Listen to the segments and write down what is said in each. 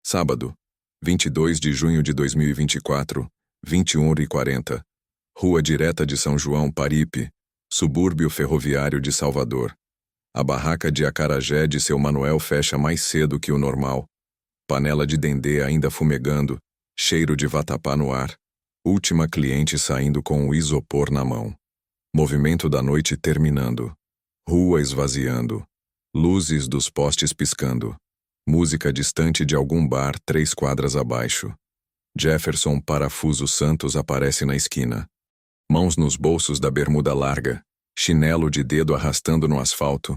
Sábado, 22 de junho de 2024, 21h40. Rua Direta de São João, Paripe, subúrbio ferroviário de Salvador. A barraca de acarajé de seu Manuel fecha mais cedo que o normal. Panela de dendê ainda fumegando, cheiro de vatapá no ar. Última cliente saindo com o isopor na mão. Movimento da noite terminando. Rua esvaziando. Luzes dos postes piscando. Música distante de algum bar 3 quadras abaixo. Jefferson Parafuso Santos aparece na esquina. Mãos nos bolsos da bermuda larga, chinelo de dedo arrastando no asfalto.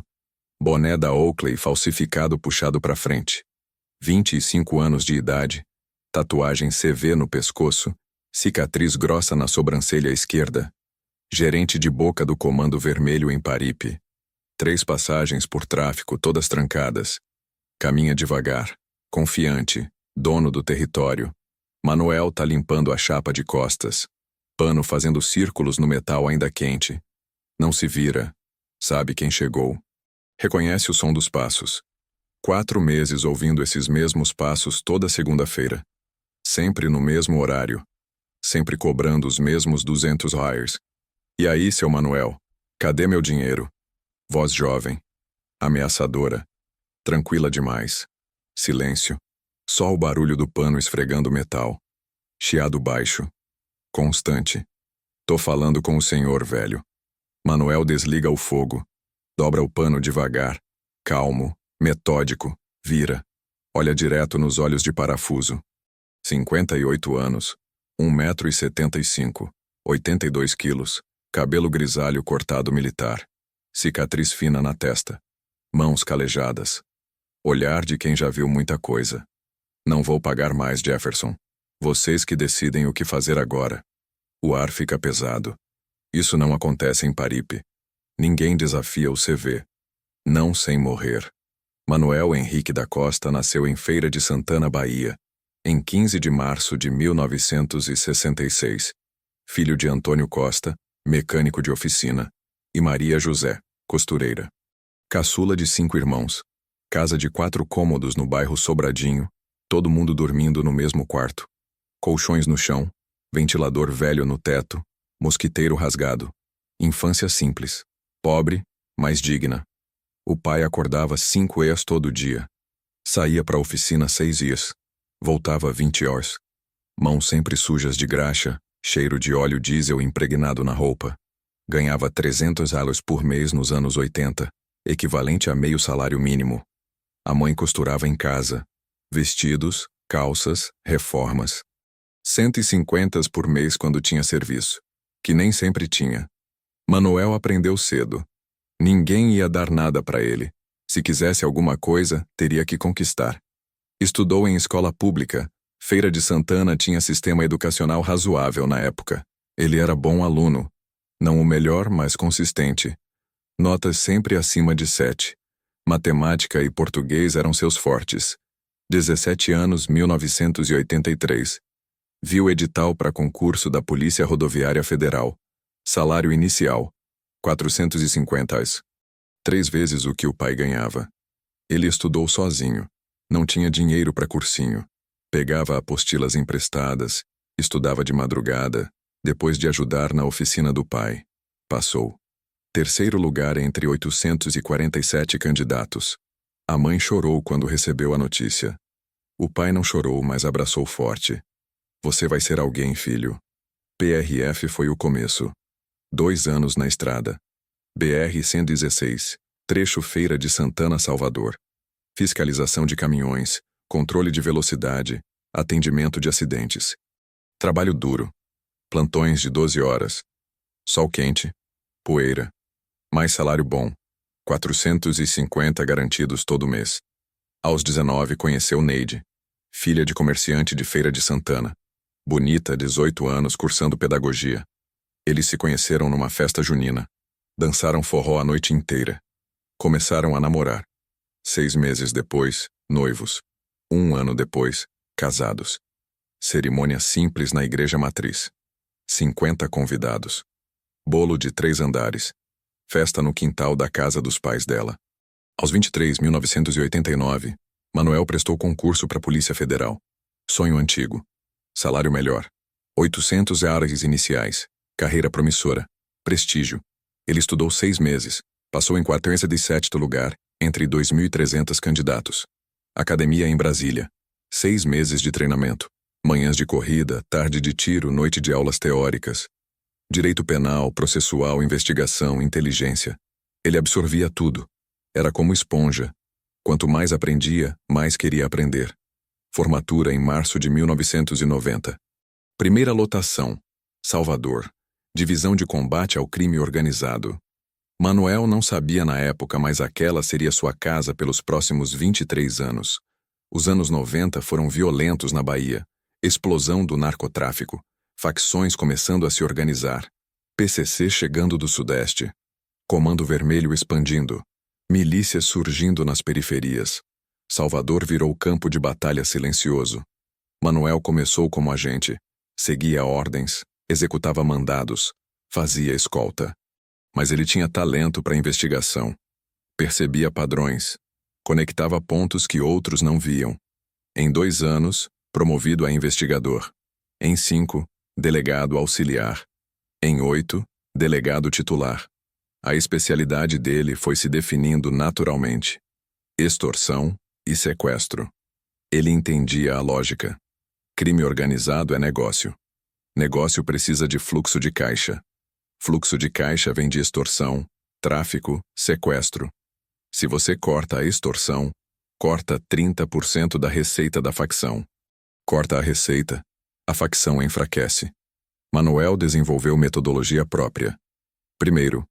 Boné da Oakley falsificado puxado para frente. 25 anos de idade. Tatuagem CV no pescoço. Cicatriz grossa na sobrancelha esquerda. Gerente de boca do Comando Vermelho em Paripe. 3 passagens por tráfico, todas trancadas. Caminha devagar, confiante, dono do território. Manuel tá limpando a chapa de costas. Pano fazendo círculos no metal ainda quente. Não se vira. Sabe quem chegou. Reconhece o som dos passos. 4 meses ouvindo esses mesmos passos toda segunda-feira. Sempre no mesmo horário. Sempre cobrando os mesmos 200 hires. E aí, seu Manuel? Cadê meu dinheiro? Voz jovem. Ameaçadora. Tranquila demais. Silêncio. Só o barulho do pano esfregando o metal. Chiado baixo. Constante. Tô falando com o senhor, velho. Manuel desliga o fogo. Dobra o pano devagar. Calmo. Metódico. Vira. Olha direto nos olhos de parafuso. 58 anos. 1,75 m. 82 quilos. Cabelo grisalho cortado militar. Cicatriz fina na testa. Mãos calejadas. Olhar de quem já viu muita coisa. Não vou pagar mais, Jefferson. Vocês que decidem o que fazer agora. O ar fica pesado. Isso não acontece em Paripe. Ninguém desafia o CV. Não sem morrer. Manuel Henrique da Costa nasceu em Feira de Santana, Bahia, em 15 de março de 1966. Filho de Antônio Costa, mecânico de oficina, e Maria José, costureira. Caçula de 5 irmãos. Casa de 4 cômodos no bairro Sobradinho, todo mundo dormindo no mesmo quarto. Colchões no chão, ventilador velho no teto, mosquiteiro rasgado. Infância simples. Pobre, mas digna. O pai acordava 5 horas todo dia. Saía para a oficina 6 dias. Voltava 20 horas. Mãos sempre sujas de graxa, cheiro de óleo diesel impregnado na roupa. Ganhava 300 alos por mês nos anos 80, equivalente a meio salário mínimo. A mãe costurava em casa. Vestidos, calças, reformas. 150 por mês quando tinha serviço, que nem sempre tinha. Manuel aprendeu cedo. Ninguém ia dar nada para ele. Se quisesse alguma coisa, teria que conquistar. Estudou em escola pública. Feira de Santana tinha sistema educacional razoável na época. Ele era bom aluno. Não o melhor, mas consistente. Notas sempre acima de 7. Matemática e português eram seus fortes. 17 anos, 1983. Viu edital para concurso da Polícia Rodoviária Federal. Salário inicial, 450. 3 vezes o que o pai ganhava. Ele estudou sozinho. Não tinha dinheiro para cursinho. Pegava apostilas emprestadas, estudava de madrugada, depois de ajudar na oficina do pai. Passou. 3º lugar entre 847 candidatos. A mãe chorou quando recebeu a notícia. O pai não chorou, mas abraçou forte. Você vai ser alguém, filho. PRF foi o começo. 2 anos na estrada. BR-116, trecho Feira de Santana, Salvador. Fiscalização de caminhões, controle de velocidade, atendimento de acidentes. Trabalho duro. Plantões de 12 horas. Sol quente. Poeira. Mais salário bom. 450 garantidos todo mês. Aos 19 conheceu Neide, filha de comerciante de Feira de Santana. Bonita, 18 anos, cursando pedagogia. Eles se conheceram numa festa junina. Dançaram forró a noite inteira. Começaram a namorar. 6 meses depois, noivos. 1 ano depois, casados. Cerimônia simples na igreja matriz. 50 convidados. Bolo de 3 andares. Festa no quintal da casa dos pais dela. Aos 23, 1989, Manuel prestou concurso para a Polícia Federal. Sonho antigo. Salário melhor. R$ 800 iniciais. Carreira promissora. Prestígio. Ele estudou 6 meses. Passou em 47º lugar, entre 2.300 candidatos. Academia em Brasília. 6 meses de treinamento. Manhãs de corrida, tarde de tiro, noite de aulas teóricas. Direito penal, processual, investigação, inteligência. Ele absorvia tudo. Era como esponja. Quanto mais aprendia, mais queria aprender. Formatura em março de 1990. Primeira lotação. Salvador. Divisão de combate ao crime organizado. Manuel não sabia na época, mas aquela seria sua casa pelos próximos 23 anos. Os anos 90 foram violentos na Bahia. Explosão do narcotráfico. Facções começando a se organizar. PCC chegando do Sudeste. Comando Vermelho expandindo. Milícias surgindo nas periferias. Salvador virou campo de batalha silencioso. Manuel começou como agente. Seguia ordens, executava mandados, fazia escolta. Mas ele tinha talento para investigação. Percebia padrões. Conectava pontos que outros não viam. Em 2 anos, promovido a investigador. Em 5, delegado auxiliar. Em 8, delegado titular. A especialidade dele foi se definindo naturalmente. Extorsão e sequestro. Ele entendia a lógica. Crime organizado é negócio. Negócio precisa de fluxo de caixa. Fluxo de caixa vem de extorsão, tráfico, sequestro. Se você corta a extorsão, corta 30% da receita da facção. Corta a receita, a facção enfraquece. Manuel desenvolveu metodologia própria. Primeiro,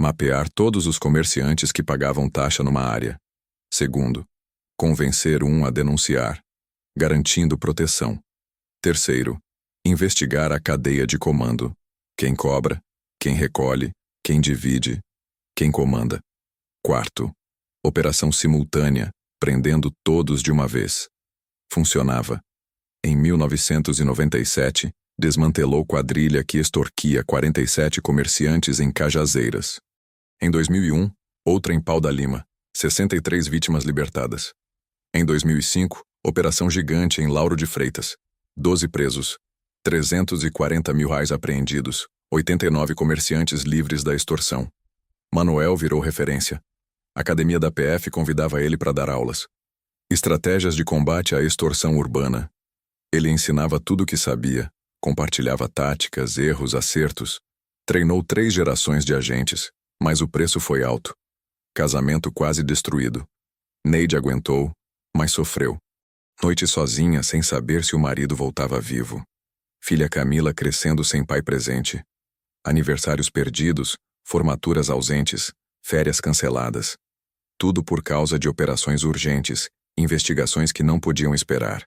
mapear todos os comerciantes que pagavam taxa numa área. Segundo, convencer um a denunciar, garantindo proteção. Terceiro, investigar a cadeia de comando. Quem cobra, quem recolhe, quem divide, quem comanda. Quarto, operação simultânea, prendendo todos de uma vez. Funcionava. Em 1997, desmantelou quadrilha que extorquia 47 comerciantes em Cajazeiras. Em 2001, outra em Pau da Lima, 63 vítimas libertadas. Em 2005, operação gigante em Lauro de Freitas, 12 presos, R$ 340 mil apreendidos, 89 comerciantes livres da extorsão. Manuel virou referência. A academia da PF convidava ele para dar aulas. Estratégias de combate à extorsão urbana. Ele ensinava tudo o que sabia, compartilhava táticas, erros, acertos. Treinou 3 gerações de agentes, mas o preço foi alto. Casamento quase destruído. Neide aguentou, mas sofreu. Noite sozinha, sem saber se o marido voltava vivo. Filha Camila crescendo sem pai presente. Aniversários perdidos, formaturas ausentes, férias canceladas. Tudo por causa de operações urgentes, investigações que não podiam esperar.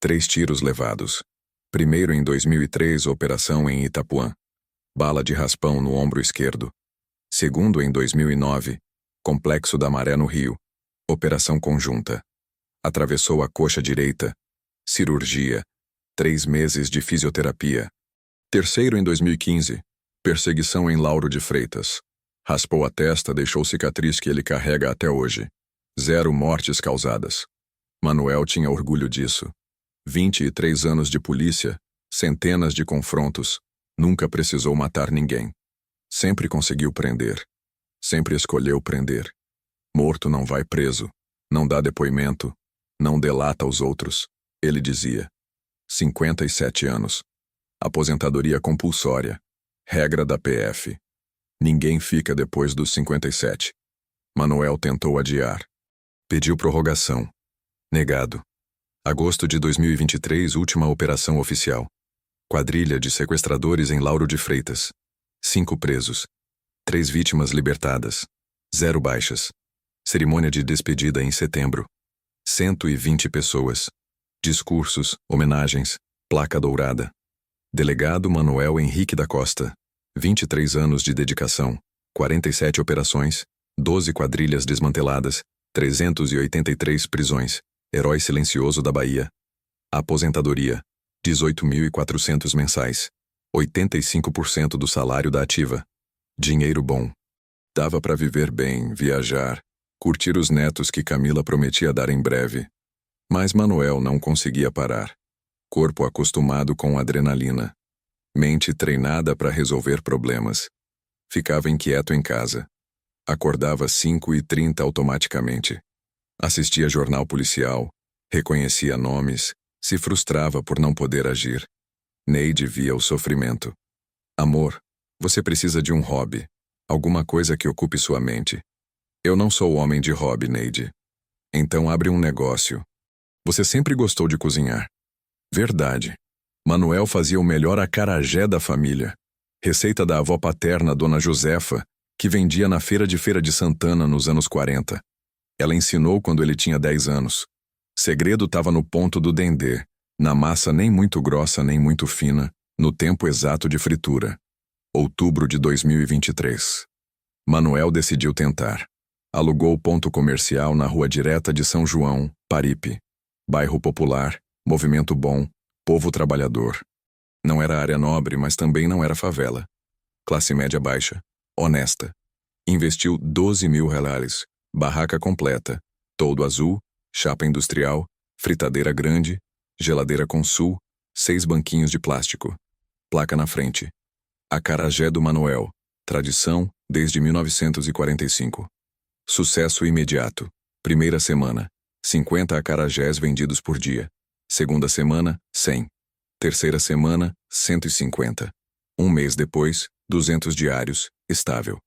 3 tiros levados. Primeiro em 2003, operação em Itapuã. Bala de raspão no ombro esquerdo. Segundo em 2009, Complexo da Maré no Rio. Operação conjunta. Atravessou a coxa direita. Cirurgia. 3 meses de fisioterapia. Terceiro em 2015, perseguição em Lauro de Freitas. Raspou a testa, deixou cicatriz que ele carrega até hoje. 0 mortes causadas. Manuel tinha orgulho disso. 23 anos de polícia, centenas de confrontos, nunca precisou matar ninguém. Sempre conseguiu prender. Sempre escolheu prender. Morto não vai preso, não dá depoimento, não delata os outros, ele dizia. 57 anos. Aposentadoria compulsória. Regra da PF. Ninguém fica depois dos 57. Manuel tentou adiar. Pediu prorrogação. Negado. Agosto de 2023, última operação oficial. Quadrilha de sequestradores em Lauro de Freitas. 5 presos. 3 vítimas libertadas. 0 baixas. Cerimônia de despedida em setembro. 120 pessoas. Discursos, homenagens, placa dourada. Delegado Manuel Henrique da Costa. 23 anos de dedicação. 47 operações. 12 quadrilhas desmanteladas. 383 prisões. Herói silencioso da Bahia. Aposentadoria. 18.400 mensais. 85% do salário da ativa. Dinheiro bom. Dava para viver bem, viajar, curtir os netos que Camila prometia dar em breve. Mas Manuel não conseguia parar. Corpo acostumado com adrenalina. Mente treinada para resolver problemas. Ficava inquieto em casa. Acordava às 5h30 automaticamente. Assistia jornal policial, reconhecia nomes, se frustrava por não poder agir. Neide via o sofrimento. Amor, você precisa de um hobby. Alguma coisa que ocupe sua mente. Eu não sou homem de hobby, Neide. Então abre um negócio. Você sempre gostou de cozinhar. Verdade. Manuel fazia o melhor acarajé da família. Receita da avó paterna, Dona Josefa, que vendia na Feira de Santana nos anos 40. Ela ensinou quando ele tinha 10 anos. Segredo estava no ponto do dendê, na massa nem muito grossa nem muito fina, no tempo exato de fritura. Outubro de 2023. Manuel decidiu tentar. Alugou o ponto comercial na Rua Direta de São João, Paripe. Bairro popular, movimento bom, povo trabalhador. Não era área nobre, mas também não era favela. Classe média baixa, honesta. Investiu 12 mil reais, barraca completa, toldo azul, chapa industrial, fritadeira grande, geladeira com sul, 6 banquinhos de plástico. Placa na frente. Acarajé do Manuel, tradição desde 1945. Sucesso imediato. Primeira semana, 50 acarajés vendidos por dia. Segunda semana, 100. Terceira semana, 150. Um mês depois, 200 diários, estável.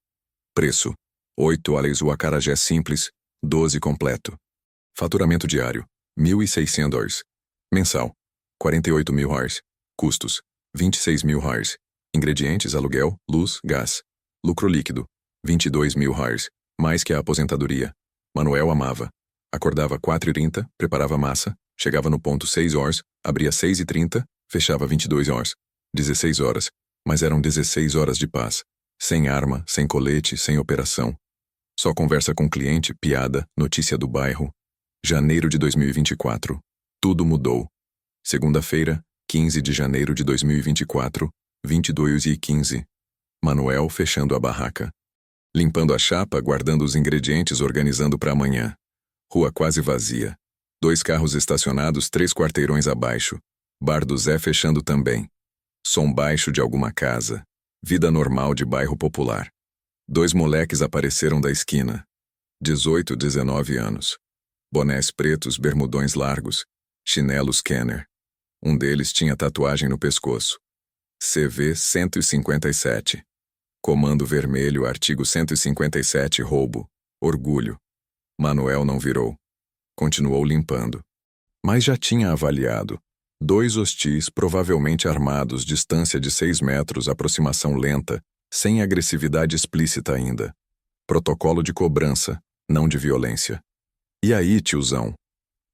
Preço: 8 ales o acarajé simples, 12 completo. Faturamento diário: $1.600. Mensal: $48.000. Custos: $26.000. Ingredientes: aluguel, luz, gás. Lucro líquido: $22.000. Mais que a aposentadoria. Manuel amava. Acordava 4h30, preparava massa, chegava no ponto 6 horas, abria 6h30, fechava 22 horas. 16 horas. Mas eram 16 horas de paz. Sem arma, sem colete, sem operação. Só conversa com cliente, piada, notícia do bairro. Janeiro de 2024. Tudo mudou. Segunda-feira, 15 de janeiro de 2024, 22h15. Manuel fechando a barraca. Limpando a chapa, guardando os ingredientes, organizando para amanhã. Rua quase vazia. 2 carros estacionados 3 quarteirões abaixo. Bar do Zé fechando também. Som baixo de alguma casa. Vida normal de bairro popular. 2 moleques apareceram da esquina. 18, 19 anos. Bonés pretos, bermudões largos. Chinelos Kenner. Um deles tinha tatuagem no pescoço. CV 157. Comando vermelho, artigo 157, roubo. Orgulho. Manuel não virou. Continuou limpando. Mas já tinha avaliado. 2 hostis, provavelmente armados, distância de 6 metros, aproximação lenta, sem agressividade explícita ainda. Protocolo de cobrança, não de violência. E aí, tiozão?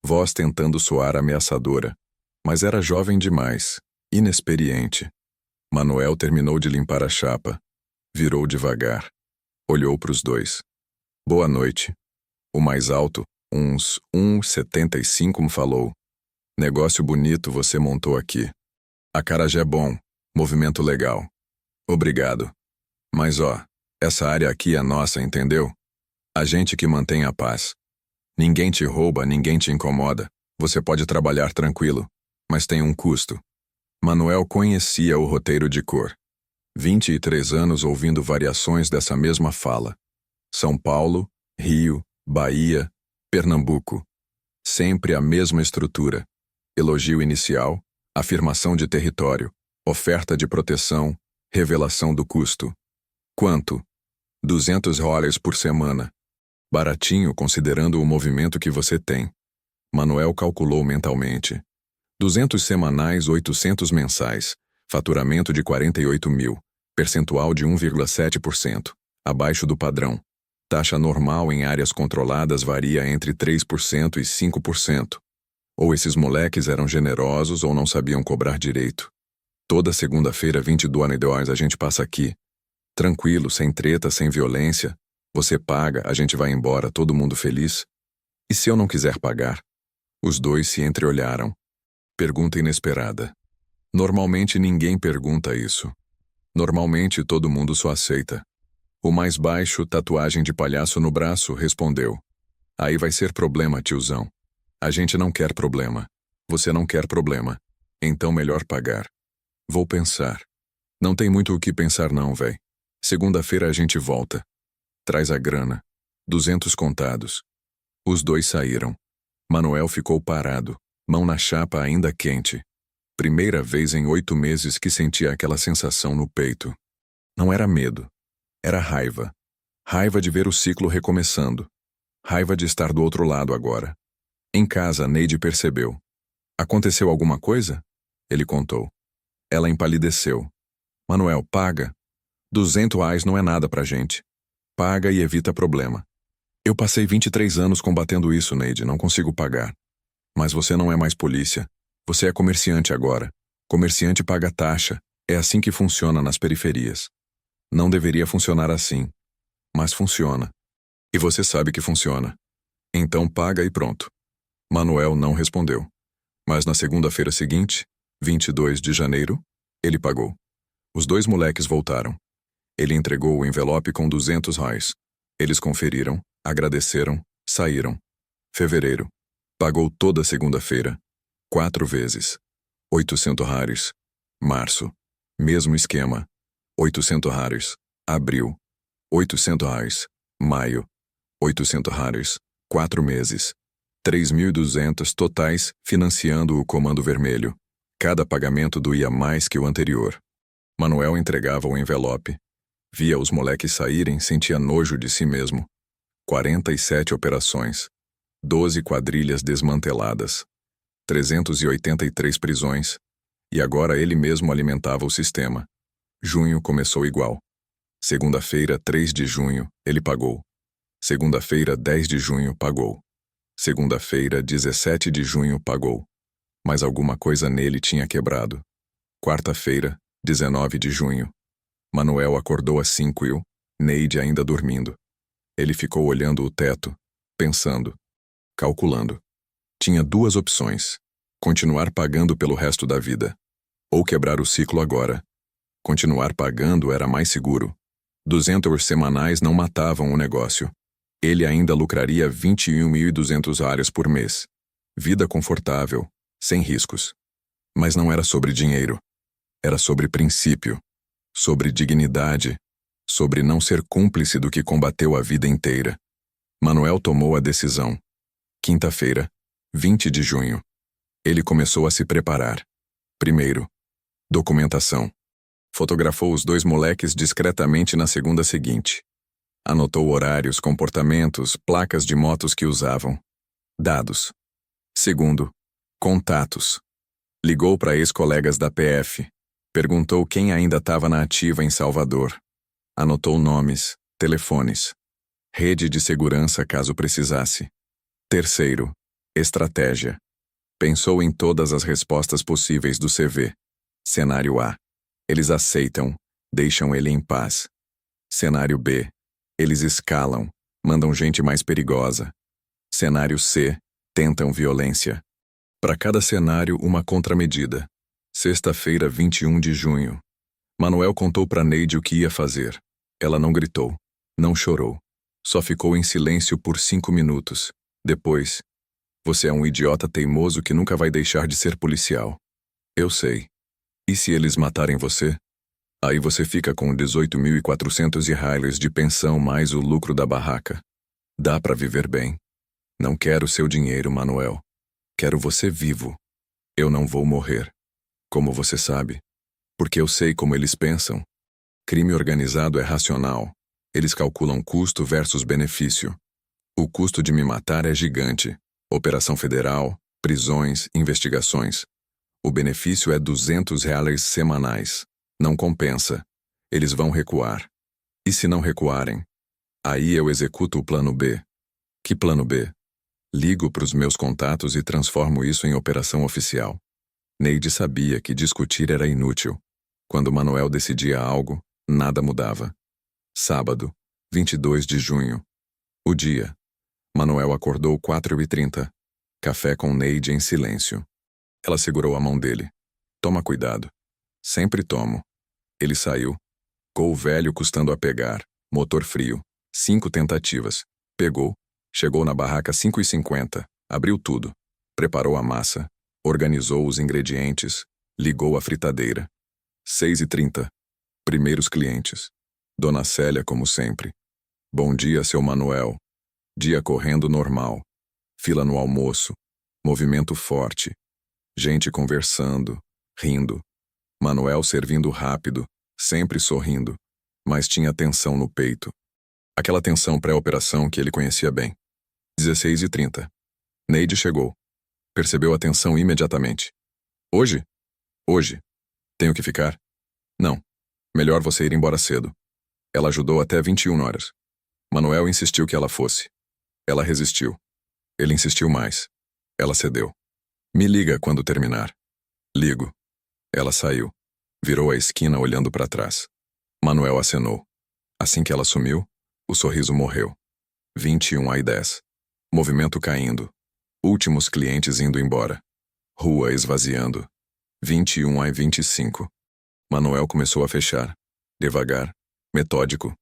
Voz tentando soar ameaçadora. Mas era jovem demais, inexperiente. Manuel terminou de limpar a chapa. Virou devagar. Olhou para os 2. Boa noite. O mais alto, uns 1,75, falou. Negócio bonito você montou aqui. Acarajé bom, movimento legal. Obrigado. Mas essa área aqui é nossa, entendeu? A gente que mantém a paz. Ninguém te rouba, ninguém te incomoda. Você pode trabalhar tranquilo, mas tem um custo. Manuel conhecia o roteiro de cor. 23 anos ouvindo variações dessa mesma fala. São Paulo, Rio, Bahia, Pernambuco. Sempre a mesma estrutura. Elogio inicial, afirmação de território, oferta de proteção, revelação do custo. Quanto? $200 por semana. Baratinho considerando o movimento que você tem. Manuel calculou mentalmente. 200 semanais, 800 mensais. Faturamento de 48 mil. Percentual de 1,7%. Abaixo do padrão. Taxa normal em áreas controladas varia entre 3% e 5%. Ou esses moleques eram generosos ou não sabiam cobrar direito. Toda segunda-feira, 22 a gente passa aqui. Tranquilo, sem treta, sem violência. Você paga, a gente vai embora, todo mundo feliz. E se eu não quiser pagar? Os 2 se entreolharam. Pergunta inesperada. Normalmente ninguém pergunta isso. Normalmente todo mundo só aceita. O mais baixo, tatuagem de palhaço no braço, respondeu. Aí vai ser problema, tiozão. A gente não quer problema. Você não quer problema. Então melhor pagar. Vou pensar. Não tem muito o que pensar não, véi. Segunda-feira a gente volta. Traz a grana. 200 contados. Os dois saíram. Manuel ficou parado, mão na chapa ainda quente. Primeira vez em 8 meses que sentia aquela sensação no peito. Não era medo. Era raiva. Raiva de ver o ciclo recomeçando. Raiva de estar do outro lado agora. Em casa, Neide percebeu. Aconteceu alguma coisa? Ele contou. Ela empalideceu. Manuel, paga. R$ 200 não é nada pra gente. Paga e evita problema. Eu passei 23 anos combatendo isso, Neide, não consigo pagar. Mas você não é mais polícia. Você é comerciante agora. Comerciante paga taxa. É assim que funciona nas periferias. Não deveria funcionar assim. Mas funciona. E você sabe que funciona. Então paga e pronto. Manuel não respondeu. Mas na segunda-feira seguinte, 22 de janeiro, ele pagou. Os dois moleques voltaram. Ele entregou o envelope com R$ 200. Eles conferiram, agradeceram, saíram. Fevereiro. Pagou toda segunda-feira. 4 vezes. R$ 800. Março. Mesmo esquema. R$ 800. Abril. R$ 800. Maio. R$ 800. 4 meses. 3.200 totais financiando o Comando Vermelho. Cada pagamento doía mais que o anterior. Manuel entregava o envelope. Via os moleques saírem, sentia nojo de si mesmo. 47 operações. 12 quadrilhas desmanteladas. 383 prisões. E agora ele mesmo alimentava o sistema. Junho começou igual. Segunda-feira, 3 de junho, ele pagou. Segunda-feira, 10 de junho, pagou. Segunda-feira, 17 de junho, pagou. Mas alguma coisa nele tinha quebrado. Quarta-feira, 19 de junho. Manuel acordou às 5 e Neide ainda dormindo. Ele ficou olhando o teto, pensando, calculando. Tinha 2 opções. Continuar pagando pelo resto da vida. Ou quebrar o ciclo agora. Continuar pagando era mais seguro. 200 semanais não matavam o negócio. Ele ainda lucraria 21.200 áreas por mês. Vida confortável, sem riscos. Mas não era sobre dinheiro. Era sobre princípio. Sobre dignidade. Sobre não ser cúmplice do que combateu a vida inteira. Manuel tomou a decisão. Quinta-feira, 20 de junho. Ele começou a se preparar. Primeiro, documentação. Fotografou os 2 moleques discretamente na segunda seguinte. Anotou horários, comportamentos, placas de motos que usavam. Dados. Segundo, contatos. Ligou para ex-colegas da PF. Perguntou quem ainda estava na ativa em Salvador. Anotou nomes, telefones. Rede de segurança caso precisasse. Terceiro, estratégia. Pensou em todas as respostas possíveis do CV. Cenário A. Eles aceitam, deixam ele em paz. Cenário B. Eles escalam, mandam gente mais perigosa. Cenário C. Tentam violência. Para cada cenário, uma contramedida. Sexta-feira, 21 de junho. Manuel contou para Neide o que ia fazer. Ela não gritou, não chorou. Só ficou em silêncio por 5 minutos. Depois, você é um idiota teimoso que nunca vai deixar de ser policial. Eu sei. E se eles matarem você? Aí você fica com 18.400 reais de pensão mais o lucro da barraca. Dá para viver bem. Não quero seu dinheiro, Manuel. Quero você vivo. Eu não vou morrer. Como você sabe? Porque eu sei como eles pensam. Crime organizado é racional. Eles calculam custo versus benefício. O custo de me matar é gigante. Operação federal, prisões, investigações. O benefício é R$ 200 semanais. Não compensa. Eles vão recuar. E se não recuarem? Aí eu executo o plano B. Que plano B? Ligo para os meus contatos e transformo isso em operação oficial. Neide sabia que discutir era inútil. Quando Manuel decidia algo, nada mudava. Sábado, 22 de junho. O dia. Manuel acordou 4h30. Café com Neide em silêncio. Ela segurou a mão dele. Toma cuidado. Sempre tomo. Ele saiu. Gol velho custando a pegar. Motor frio. 5 tentativas. Pegou. Chegou na barraca 5h50. Abriu tudo. Preparou a massa, organizou os ingredientes, ligou a fritadeira. 6h30. Primeiros clientes. Dona Célia, como sempre. Bom dia, seu Manuel. Dia correndo normal. Fila no almoço. Movimento forte. Gente conversando, rindo. Manuel servindo rápido, sempre sorrindo, mas tinha tensão no peito. Aquela tensão pré-operação que ele conhecia bem. 16h30. Neide chegou. Percebeu a tensão imediatamente. Hoje? Hoje. Tenho que ficar? Não. Melhor você ir embora cedo. Ela ajudou até 21 horas. Manuel insistiu que ela fosse. Ela resistiu. Ele insistiu mais. Ela cedeu. Me liga quando terminar. Ligo. Ela saiu. Virou a esquina olhando para trás. Manuel acenou. Assim que ela sumiu, o sorriso morreu. 21h10. Movimento caindo. Últimos clientes indo embora. Rua esvaziando. 21h25. Manuel começou a fechar. Devagar. Metódico.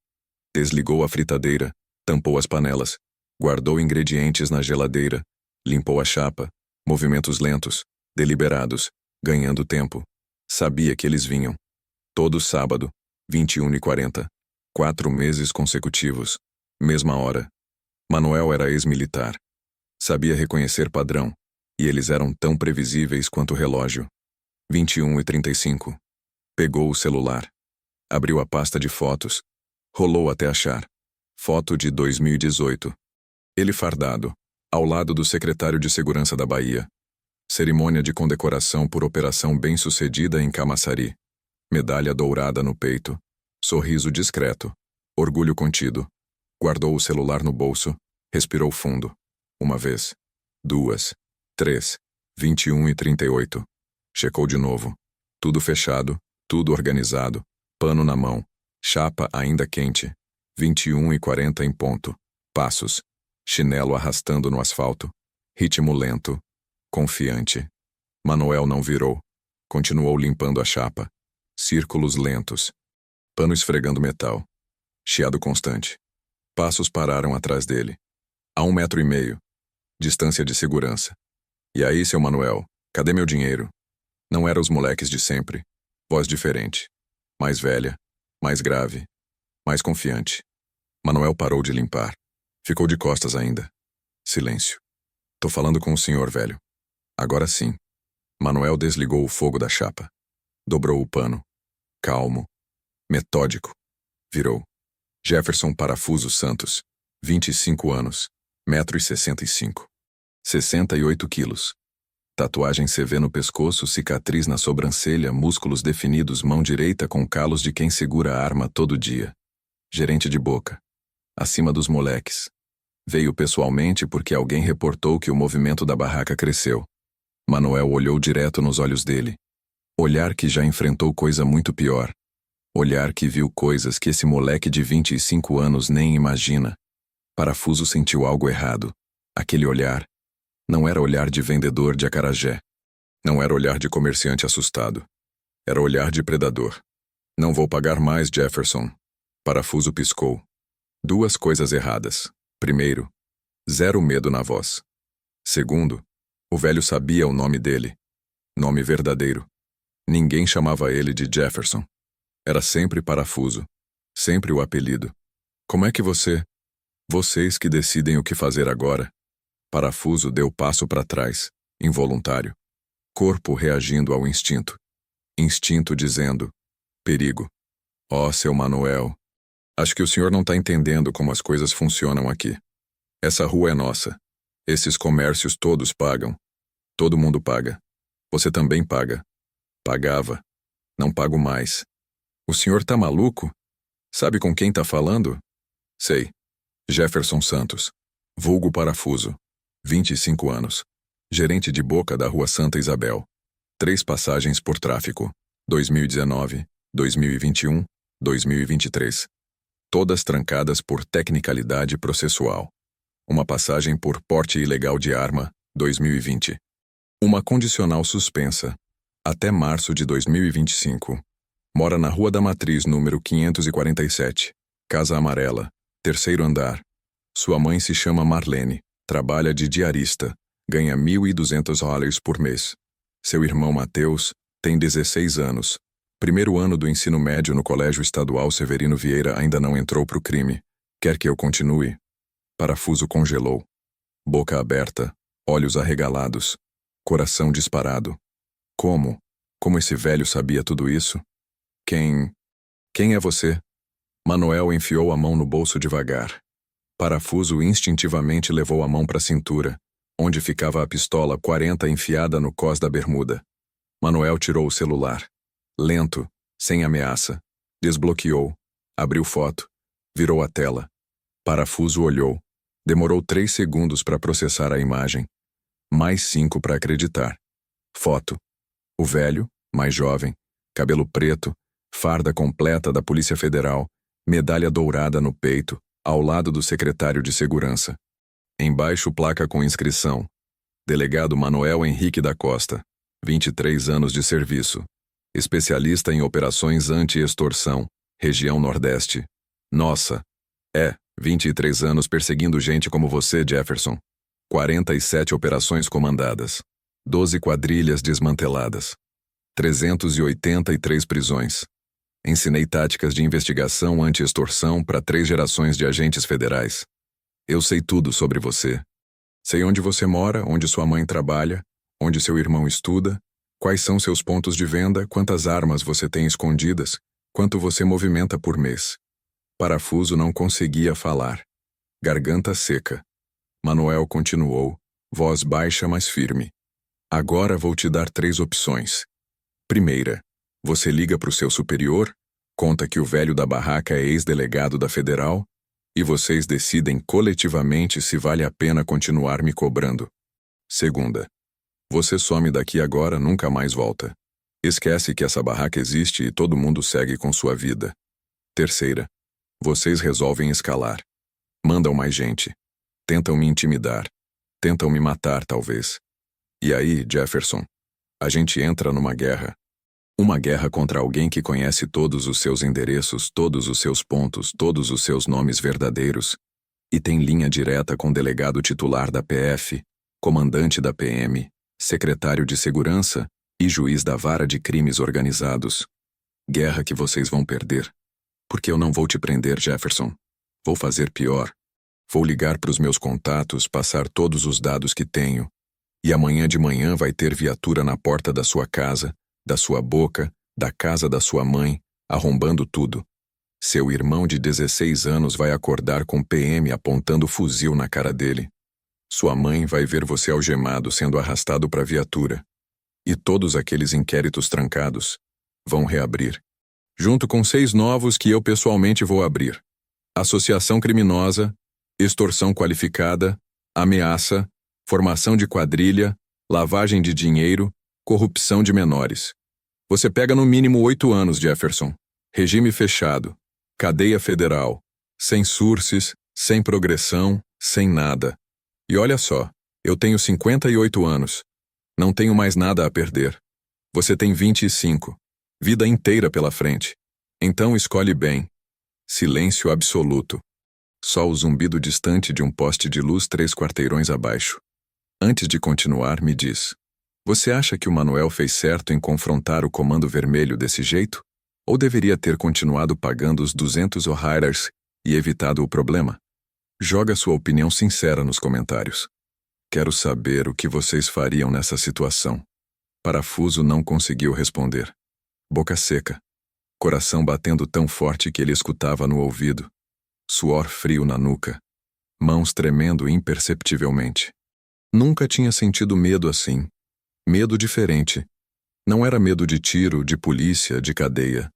Desligou a fritadeira. Tampou as panelas. Guardou ingredientes na geladeira. Limpou a chapa. Movimentos lentos. Deliberados. Ganhando tempo. Sabia que eles vinham. Todo sábado. 21h40. 4 meses consecutivos. Mesma hora. Manuel era ex-militar. Sabia reconhecer padrão. E eles eram tão previsíveis quanto o relógio. 21h35. Pegou o celular. Abriu a pasta de fotos. Rolou até achar. Foto de 2018. Ele fardado, ao lado do secretário de Segurança da Bahia. Cerimônia de condecoração por operação bem-sucedida em Camaçari. Medalha dourada no peito. Sorriso discreto. Orgulho contido. Guardou o celular no bolso. Respirou fundo. Uma vez. 2. 3. 21h38. Checou de novo. Tudo fechado. Tudo organizado. Pano na mão. Chapa ainda quente. 21h40 em ponto. Passos. Chinelo arrastando no asfalto. Ritmo lento. Confiante. Manuel não virou. Continuou limpando a chapa. Círculos lentos. Pano esfregando metal. Chiado constante. Passos pararam atrás dele. A 1,5 metros. Distância de segurança. E aí, seu Manuel, cadê meu dinheiro? Não era os moleques de sempre. Voz diferente. Mais velha. Mais grave. Mais confiante. Manuel parou de limpar. Ficou de costas ainda. Silêncio. Tô falando com o senhor, velho. Agora sim. Manuel desligou o fogo da chapa. Dobrou o pano. Calmo. Metódico. Virou. Jefferson Parafuso Santos. 25 anos. 1,65 m. 68 quilos. Tatuagem CV no pescoço, cicatriz na sobrancelha, músculos definidos, mão direita com calos de quem segura a arma todo dia. Gerente de boca. Acima dos moleques. Veio pessoalmente porque alguém reportou que o movimento da barraca cresceu. Manuel olhou direto nos olhos dele. Olhar que já enfrentou coisa muito pior. Olhar que viu coisas que esse moleque de 25 anos nem imagina. Parafuso sentiu algo errado. Aquele olhar. Não era olhar de vendedor de acarajé. Não era olhar de comerciante assustado. Era olhar de predador. Não vou pagar mais, Jefferson. Parafuso piscou. 2 coisas erradas. Primeiro, 0 medo na voz. Segundo, o velho sabia o nome dele. Nome verdadeiro. Ninguém chamava ele de Jefferson. Era sempre Parafuso. Sempre o apelido. Como é que você... Vocês que decidem o que fazer agora. Parafuso deu passo para trás, involuntário. Corpo reagindo ao instinto. Instinto dizendo: perigo. Ó, seu Manuel. Acho que o senhor não está entendendo como as coisas funcionam aqui. Essa rua é nossa. Esses comércios todos pagam. Todo mundo paga. Você também paga. Pagava. Não pago mais. O senhor tá maluco? Sabe com quem tá falando? Sei. Jefferson Santos. Vulgo Parafuso. 25 anos. Gerente de boca da Rua Santa Isabel. 3 passagens por tráfico. 2019, 2021, 2023. Todas trancadas por tecnicalidade processual. Uma passagem por porte ilegal de arma, 2020. Uma condicional suspensa, até março de 2025. Mora na Rua da Matriz, número 547. Casa Amarela, 3º andar. Sua mãe se chama Marlene, trabalha de diarista. Ganha $1.200 por mês. Seu irmão Mateus tem 16 anos. Primeiro ano do ensino médio no Colégio Estadual Severino Vieira, ainda não entrou pro crime. Quer que eu continue? Parafuso congelou. Boca aberta, olhos arregalados, coração disparado. Como? Como esse velho sabia tudo isso? Quem é você? Manuel enfiou a mão no bolso devagar. Parafuso instintivamente levou a mão para a cintura, onde ficava a pistola 40 enfiada no cós da bermuda. Manuel tirou o celular. Lento, sem ameaça. Desbloqueou. Abriu foto. Virou a tela. Parafuso olhou. Demorou 3 segundos para processar a imagem. Mais 5 para acreditar. Foto. O velho, mais jovem, cabelo preto, farda completa da Polícia Federal, medalha dourada no peito, ao lado do secretário de Segurança. Embaixo placa com inscrição. Delegado Manuel Henrique da Costa, 23 anos de serviço. Especialista em operações anti-extorsão, região Nordeste. Nossa, 23 anos perseguindo gente como você, Jefferson. 47 operações comandadas. 12 quadrilhas desmanteladas. 383 prisões. Ensinei táticas de investigação anti-extorsão para 3 gerações de agentes federais. Eu sei tudo sobre você. Sei onde você mora, onde sua mãe trabalha, onde seu irmão estuda, quais são seus pontos de venda, quantas armas você tem escondidas, quanto você movimenta por mês. Parafuso não conseguia falar. Garganta seca. Manuel continuou, voz baixa mas firme. Agora vou te dar 3 opções. Primeira, você liga para o seu superior, conta que o velho da barraca é ex-delegado da Federal, e vocês decidem coletivamente se vale a pena continuar me cobrando. Segunda, você some daqui agora, nunca mais volta. Esquece que essa barraca existe e todo mundo segue com sua vida. Terceira, vocês resolvem escalar. Mandam mais gente. Tentam me intimidar. Tentam me matar, talvez. E aí, Jefferson, a gente entra numa guerra. Uma guerra contra alguém que conhece todos os seus endereços, todos os seus pontos, todos os seus nomes verdadeiros, e tem linha direta com o delegado titular da PF, comandante da PM, secretário de Segurança e juiz da Vara de Crimes Organizados. Guerra que vocês vão perder. Porque eu não vou te prender, Jefferson. Vou fazer pior. Vou ligar para os meus contatos, passar todos os dados que tenho, e amanhã de manhã vai ter viatura na porta da sua casa, da sua boca, da casa da sua mãe, arrombando tudo. Seu irmão de 16 anos vai acordar com PM apontando fuzil na cara dele. Sua mãe vai ver você algemado sendo arrastado para a viatura. E todos aqueles inquéritos trancados vão reabrir. Junto com 6 novos que eu pessoalmente vou abrir. Associação criminosa, extorsão qualificada, ameaça, formação de quadrilha, lavagem de dinheiro, corrupção de menores. Você pega no mínimo 8 anos, Jefferson. Regime fechado. Cadeia federal. Sem surces, sem progressão, sem nada. E olha só, eu tenho 58 anos. Não tenho mais nada a perder. Você tem 25. Vida inteira pela frente. Então escolhe bem. Silêncio absoluto. Só o zumbido distante de um poste de luz 3 quarteirões abaixo. Antes de continuar, me diz. Você acha que o Manuel fez certo em confrontar o Comando Vermelho desse jeito? Ou deveria ter continuado pagando os 200 O'Haras e evitado o problema? Joga sua opinião sincera nos comentários. Quero saber o que vocês fariam nessa situação. Parafuso não conseguiu responder. Boca seca. Coração batendo tão forte que ele escutava no ouvido. Suor frio na nuca. Mãos tremendo imperceptivelmente. Nunca tinha sentido medo assim. Medo diferente. Não era medo de tiro, de polícia, de cadeia.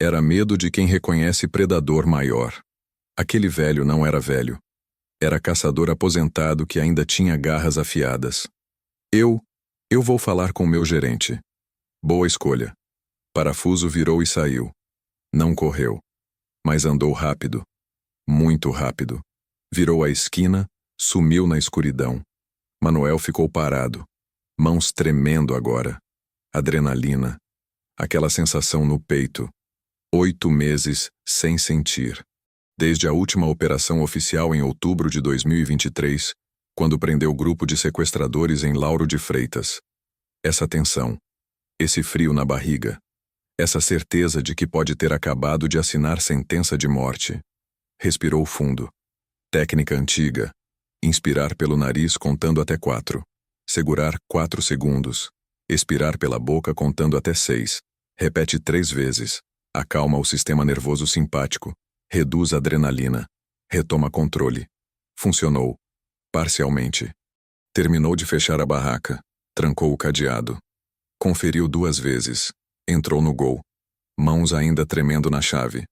Era medo de quem reconhece predador maior. Aquele velho não era velho. Era caçador aposentado que ainda tinha garras afiadas. Eu vou falar com meu gerente. Boa escolha. Parafuso virou e saiu. Não correu. Mas andou rápido. Muito rápido. Virou a esquina, sumiu na escuridão. Manuel ficou parado. Mãos tremendo agora. Adrenalina. Aquela sensação no peito. 8 meses sem sentir. Desde a última operação oficial em outubro de 2023, quando prendeu o grupo de sequestradores em Lauro de Freitas. Essa tensão, esse frio na barriga, essa certeza de que pode ter acabado de assinar sentença de morte. Respirou fundo. Técnica antiga. Inspirar pelo nariz contando até 4. Segurar 4 segundos. Expirar pela boca contando até 6. Repete 3 vezes. Acalma o sistema nervoso simpático. Reduz a adrenalina. Retoma controle. Funcionou. Parcialmente. Terminou de fechar a barraca. Trancou o cadeado. Conferiu 2 vezes. Entrou no gol. Mãos ainda tremendo na chave.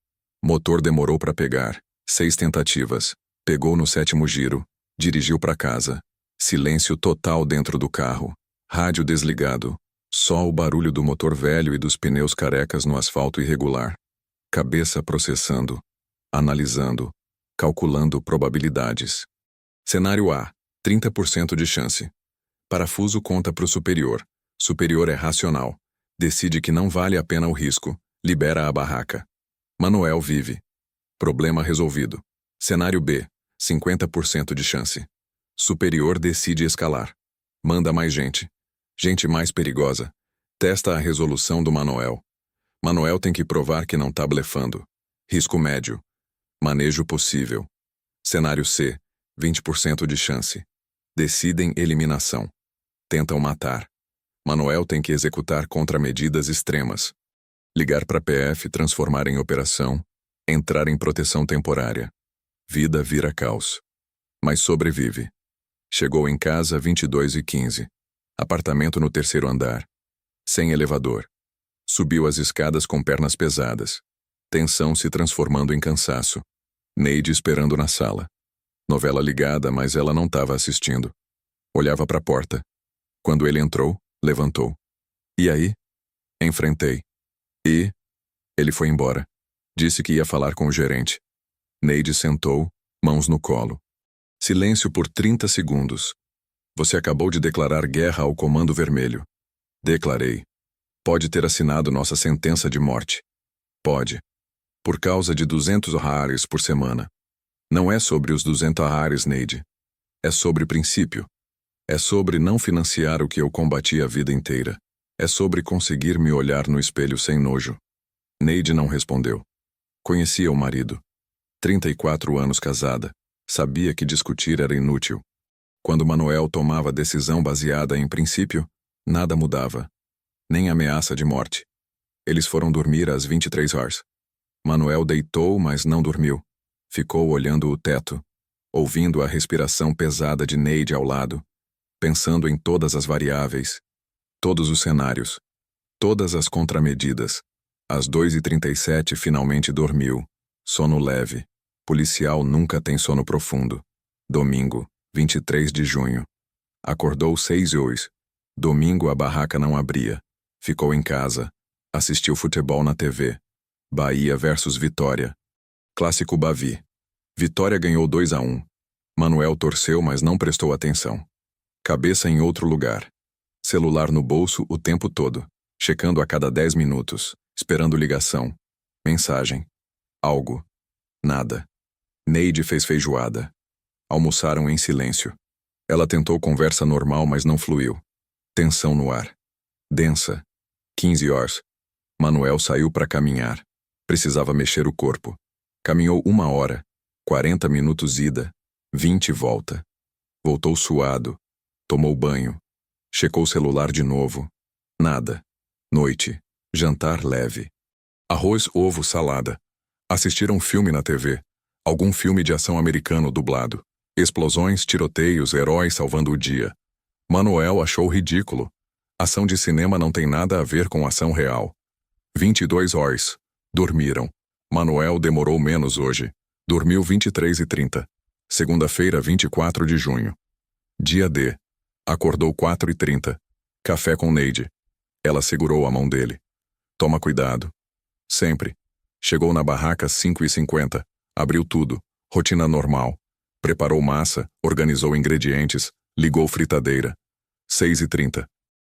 Motor demorou para pegar. 6 tentativas. Pegou no 7º giro. Dirigiu para casa. Silêncio total dentro do carro. Rádio desligado. Só o barulho do motor velho e dos pneus carecas no asfalto irregular. Cabeça processando. Analisando. Calculando probabilidades. Cenário A. 30% de chance. Parafuso conta pro superior. Superior é racional. Decide que não vale a pena o risco. Libera a barraca. Manuel vive. Problema resolvido. Cenário B. 50% de chance. Superior decide escalar. Manda mais gente. Gente mais perigosa. Testa a resolução do Manuel. Manuel tem que provar que não tá blefando. Risco médio. Manejo possível. Cenário C. 20% de chance. Decidem eliminação. Tentam matar. Manuel tem que executar contramedidas extremas. Ligar para PF, transformar em operação. Entrar em proteção temporária. Vida vira caos. Mas sobrevive. Chegou em casa 22h15. Apartamento no 3º andar. Sem elevador. Subiu as escadas com pernas pesadas. Tensão se transformando em cansaço. Neide esperando na sala. Novela ligada, mas ela não estava assistindo. Olhava para a porta. Quando ele entrou, levantou. E aí? Enfrentei. E? Ele foi embora. Disse que ia falar com o gerente. Neide sentou, mãos no colo. Silêncio por 30 segundos. Você acabou de declarar guerra ao Comando Vermelho. Declarei. Pode ter assinado nossa sentença de morte. Pode. Por causa de 200 reais por semana. Não é sobre os 200 reais, Neide. É sobre princípio. É sobre não financiar o que eu combati a vida inteira. É sobre conseguir me olhar no espelho sem nojo. Neide não respondeu. Conhecia o marido. 34 anos casada. Sabia que discutir era inútil. Quando Manuel tomava decisão baseada em princípio, nada mudava. Nem ameaça de morte. Eles foram dormir às 23 horas. Manuel deitou, mas não dormiu. Ficou olhando o teto, ouvindo a respiração pesada de Neide ao lado, pensando em todas as variáveis, todos os cenários, todas as contramedidas. Às 2h37 finalmente dormiu. Sono leve. Policial nunca tem sono profundo. Domingo, 23 de junho. Acordou 6h. Domingo a barraca não abria. Ficou em casa. Assistiu futebol na TV. Bahia versus Vitória. Clássico Bavi. Vitória ganhou 2-1. Manuel torceu, mas não prestou atenção. Cabeça em outro lugar. Celular no bolso o tempo todo, checando a cada 10 minutos, esperando ligação. Mensagem. Algo. Nada. Neide fez feijoada. Almoçaram em silêncio. Ela tentou conversa normal, mas não fluiu. Tensão no ar. Densa. 15 horas. Manuel saiu para caminhar. Precisava mexer o corpo. Caminhou 1 hora. 40 minutos ida. 20 volta. Voltou suado. Tomou banho. Checou o celular de novo. Nada. Noite. Jantar leve. Arroz, ovo, salada. Assistiram filme na TV. Algum filme de ação americano dublado. Explosões, tiroteios, heróis salvando o dia. Manuel achou ridículo. Ação de cinema não tem nada a ver com ação real. 22 horas. Dormiram. Manuel demorou menos hoje. Dormiu 23h30. Segunda-feira, 24 de junho. Dia D. Acordou 4h30. Café com Neide. Ela segurou a mão dele. Toma cuidado. Sempre. Chegou na barraca 5h50. Abriu tudo. Rotina normal. Preparou massa, organizou ingredientes, ligou fritadeira. 6h30.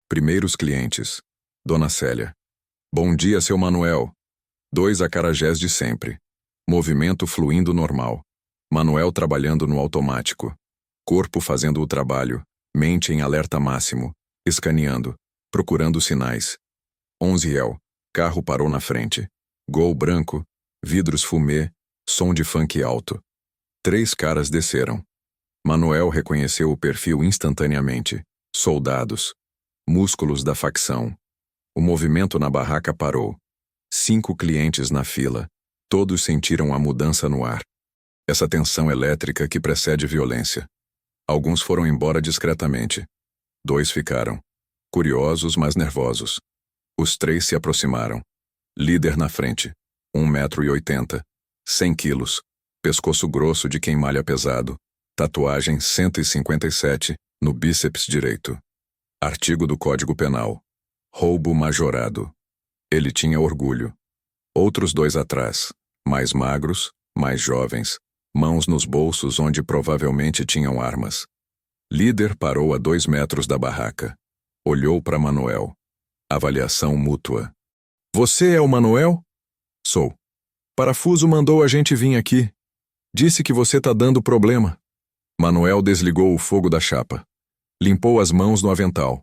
Primeiros clientes. Dona Célia. Bom dia, seu Manuel. 2 acarajés de sempre. Movimento fluindo normal. Manuel trabalhando no automático. Corpo fazendo o trabalho, mente em alerta máximo, escaneando, procurando sinais. 11 carro parou na frente. Gol branco, vidros fumê, som de funk alto. 3 caras desceram. Manuel reconheceu o perfil instantaneamente. Soldados. Músculos da facção. O movimento na barraca parou. 5 clientes na fila. Todos sentiram a mudança no ar. Essa tensão elétrica que precede violência. Alguns foram embora discretamente. 2 ficaram. Curiosos, mas nervosos. Os 3 se aproximaram. Líder na frente. 1,80 m. 100 quilos. Pescoço grosso de quem malha pesado. Tatuagem 157 no bíceps direito. Artigo do Código Penal. Roubo majorado. Ele tinha orgulho. Outros 2 atrás, mais magros, mais jovens, mãos nos bolsos onde provavelmente tinham armas. Líder parou a 2 metros da barraca. Olhou para Manuel. Avaliação mútua. Você é o Manuel? Sou. Parafuso mandou a gente vir aqui. Disse que você tá dando problema. Manuel desligou o fogo da chapa. Limpou as mãos no avental.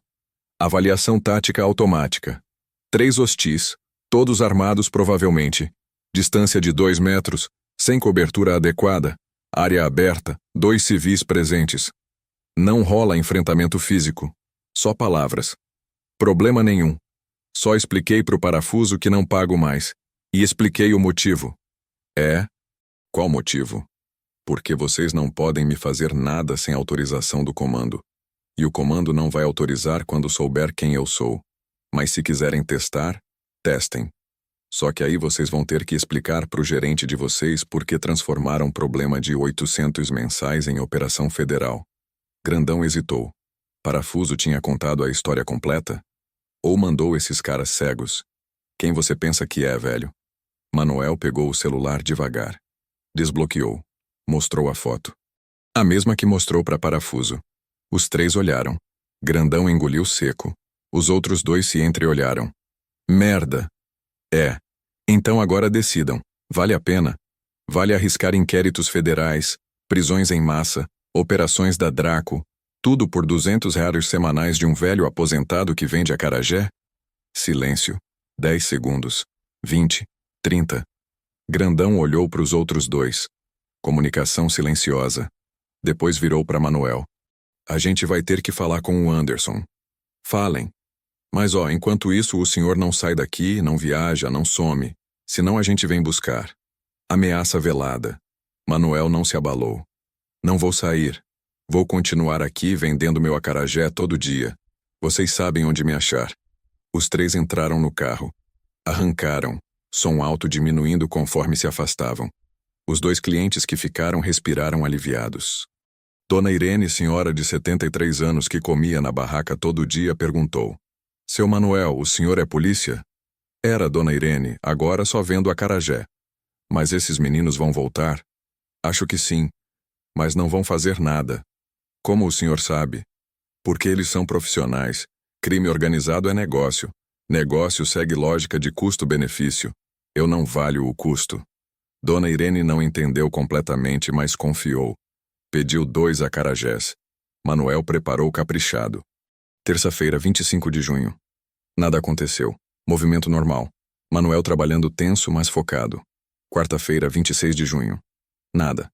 Avaliação tática automática. 3 hostis, todos armados provavelmente. Distância de 2 metros, sem cobertura adequada. Área aberta, 2 civis presentes. Não rola enfrentamento físico. Só palavras. Problema nenhum. Só expliquei pro parafuso que não pago mais. E expliquei o motivo. É? Qual motivo? Porque vocês não podem me fazer nada sem autorização do comando. E o comando não vai autorizar quando souber quem eu sou. Mas se quiserem testar, testem. Só que aí vocês vão ter que explicar pro gerente de vocês por que transformaram problema de 800 mensais em operação federal. Grandão hesitou. Parafuso tinha contado a história completa? Ou mandou esses caras cegos? Quem você pensa que é, velho? Manuel pegou o celular devagar. Desbloqueou. Mostrou a foto. A mesma que mostrou para Parafuso. Os 3 olharam. Grandão engoliu seco. Os outros 2 se entreolharam. Merda. É. Então agora decidam. Vale a pena? Vale arriscar inquéritos federais, prisões em massa, operações da Draco, tudo por R$ 200 semanais de um velho aposentado que vende acarajé? Silêncio. 10 segundos. 20. 30. Grandão olhou para os outros 2. Comunicação silenciosa. Depois virou para Manuel. A gente vai ter que falar com o Anderson. Falem. Mas enquanto isso o senhor não sai daqui, não viaja, não some. Senão a gente vem buscar. Ameaça velada. Manuel não se abalou. Não vou sair. Vou continuar aqui vendendo meu acarajé todo dia. Vocês sabem onde me achar. Os 3 entraram no carro. Arrancaram, som alto diminuindo conforme se afastavam. Os 2 clientes que ficaram respiraram aliviados. Dona Irene, senhora de 73 anos que comia na barraca todo dia, perguntou. Seu Manuel, o senhor é polícia? Era, Dona Irene, agora só vendo acarajé. Mas esses meninos vão voltar? Acho que sim. Mas não vão fazer nada. Como o senhor sabe? Porque eles são profissionais. Crime organizado é negócio. Negócio segue lógica de custo-benefício. Eu não valho o custo. Dona Irene não entendeu completamente, mas confiou. Pediu 2 acarajés. Manuel preparou caprichado. Terça-feira, 25 de junho. Nada aconteceu. Movimento normal. Manuel trabalhando tenso, mas focado. Quarta-feira, 26 de junho. Nada.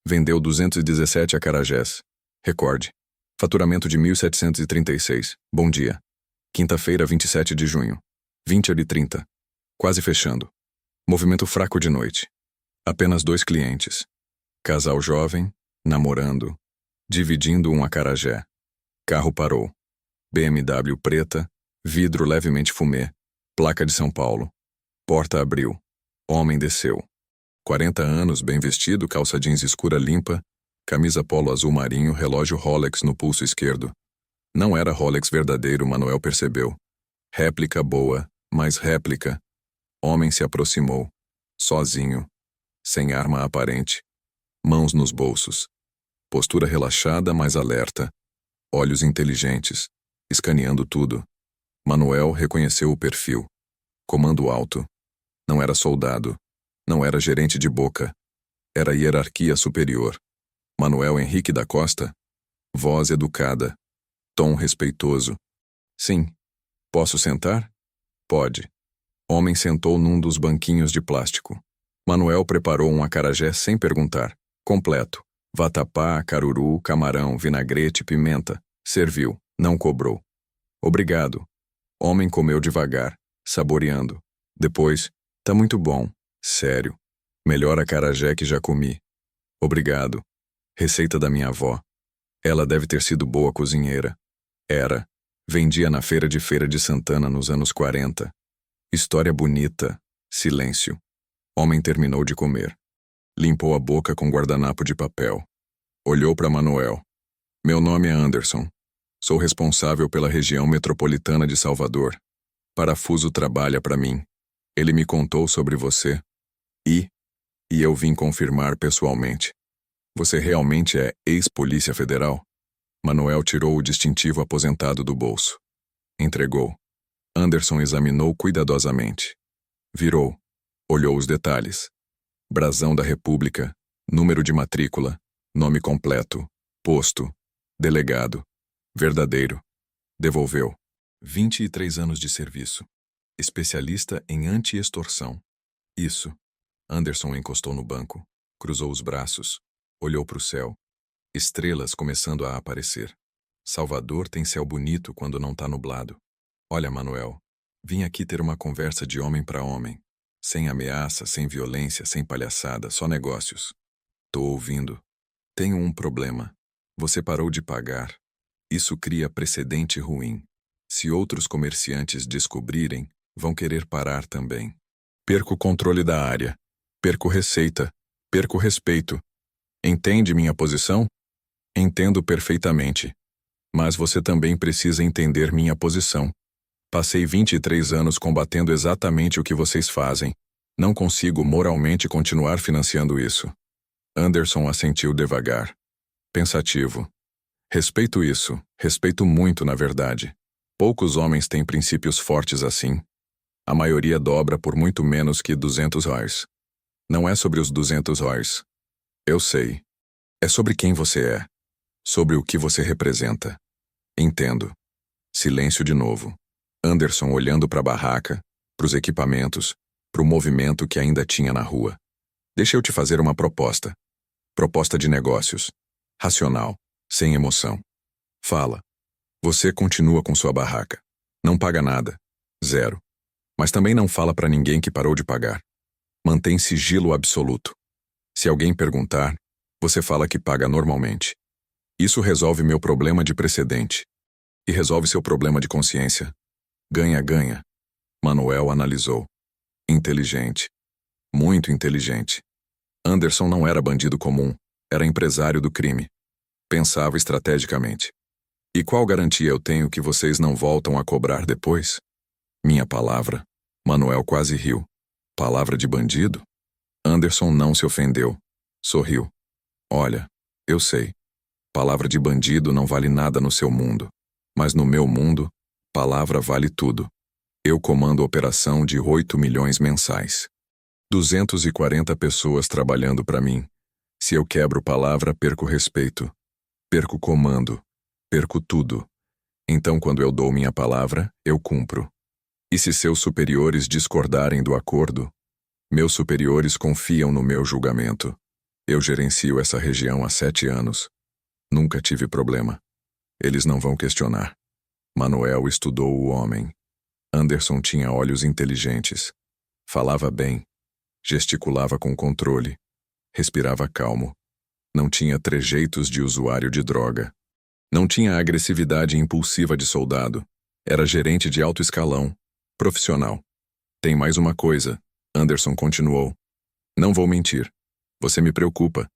Vendeu 217 acarajés. Recorde. Faturamento de 1.736. Bom dia. Quinta-feira, 27 de junho. 20h30. Quase fechando. Movimento fraco de noite. Apenas 2 clientes. Casal jovem, namorando, dividindo um acarajé. Carro parou. BMW preta, vidro levemente fumê, placa de São Paulo. Porta abriu. Homem desceu. 40 anos, bem vestido, calça jeans escura limpa, camisa polo azul marinho, relógio Rolex no pulso esquerdo. Não era Rolex verdadeiro, Manuel percebeu. Réplica boa, mas réplica. Homem se aproximou. Sozinho. Sem arma aparente. Mãos nos bolsos. Postura relaxada, mas alerta. Olhos inteligentes. Escaneando tudo. Manuel reconheceu o perfil. Comando alto. Não era soldado. Não era gerente de boca. Era hierarquia superior. Manuel Henrique da Costa? Voz educada. Tom respeitoso. Sim. Posso sentar? Pode. Homem sentou num dos banquinhos de plástico. Manuel preparou um acarajé sem perguntar. Completo. Vatapá, caruru, camarão, vinagrete, pimenta. Serviu. Não cobrou. Obrigado. Homem comeu devagar, saboreando. Depois, tá muito bom. Sério. Melhor acarajé que já comi. Obrigado. Receita da minha avó. Ela deve ter sido boa cozinheira. Era. Vendia na Feira de Santana nos anos 40. História bonita. Silêncio. Homem terminou de comer. Limpou a boca com guardanapo de papel. Olhou para Manuel. Meu nome é Anderson. Sou responsável pela região metropolitana de Salvador. Parafuso trabalha para mim. Ele me contou sobre você. E eu vim confirmar pessoalmente. Você realmente é ex-polícia federal? Manuel tirou o distintivo aposentado do bolso. Entregou. Anderson examinou cuidadosamente. Virou. Olhou os detalhes. Brasão da República, número de matrícula, nome completo, posto, delegado, verdadeiro. Devolveu. 23 anos de serviço. Especialista em anti-extorsão. Isso. Anderson encostou no banco, cruzou os braços, olhou para o céu. Estrelas começando a aparecer. Salvador tem céu bonito quando não tá nublado. Olha, Manuel, vim aqui ter uma conversa de homem para homem. Sem ameaça, sem violência, sem palhaçada, só negócios. Tô ouvindo. Tenho um problema. Você parou de pagar. Isso cria precedente ruim. Se outros comerciantes descobrirem, vão querer parar também. Perco o controle da área. Perco receita. Perco respeito. Entende minha posição? Entendo perfeitamente. Mas você também precisa entender minha posição. Passei 23 anos combatendo exatamente o que vocês fazem. Não consigo moralmente continuar financiando isso. Anderson assentiu devagar. Pensativo. Respeito isso. Respeito muito, na verdade. Poucos homens têm princípios fortes assim. A maioria dobra por muito menos que R$200. Não é sobre os R$200. Eu sei. É sobre quem você é. Sobre o que você representa. Entendo. Silêncio de novo. Anderson olhando para a barraca, para os equipamentos, para o movimento que ainda tinha na rua. Deixa eu te fazer uma proposta. Proposta de negócios. Racional, sem emoção. Fala. Você continua com sua barraca. Não paga nada. Zero. Mas também não fala para ninguém que parou de pagar. Mantém sigilo absoluto. Se alguém perguntar, você fala que paga normalmente. Isso resolve meu problema de precedente. E resolve seu problema de consciência. Ganha-ganha. Manuel analisou. Inteligente. Muito inteligente. Anderson não era bandido comum, era empresário do crime. Pensava estrategicamente. E qual garantia eu tenho que vocês não voltam a cobrar depois? Minha palavra. Manuel quase riu. Palavra de bandido? Anderson não se ofendeu. Sorriu. Olha, eu sei. Palavra de bandido não vale nada no seu mundo. Mas no meu mundo, palavra vale tudo. Eu comando operação de 8 milhões mensais. 240 pessoas trabalhando para mim. Se eu quebro palavra, perco respeito. Perco comando. Perco tudo. Então, quando eu dou minha palavra, eu cumpro. E se seus superiores discordarem do acordo, meus superiores confiam no meu julgamento. Eu gerencio essa região há 7 anos. Nunca tive problema. Eles não vão questionar. Manuel estudou o homem. Anderson tinha olhos inteligentes. Falava bem. Gesticulava com controle. Respirava calmo. Não tinha trejeitos de usuário de droga. Não tinha a agressividade impulsiva de soldado. Era gerente de alto escalão. Profissional. Tem mais uma coisa, Anderson continuou. Não vou mentir. Você me preocupa.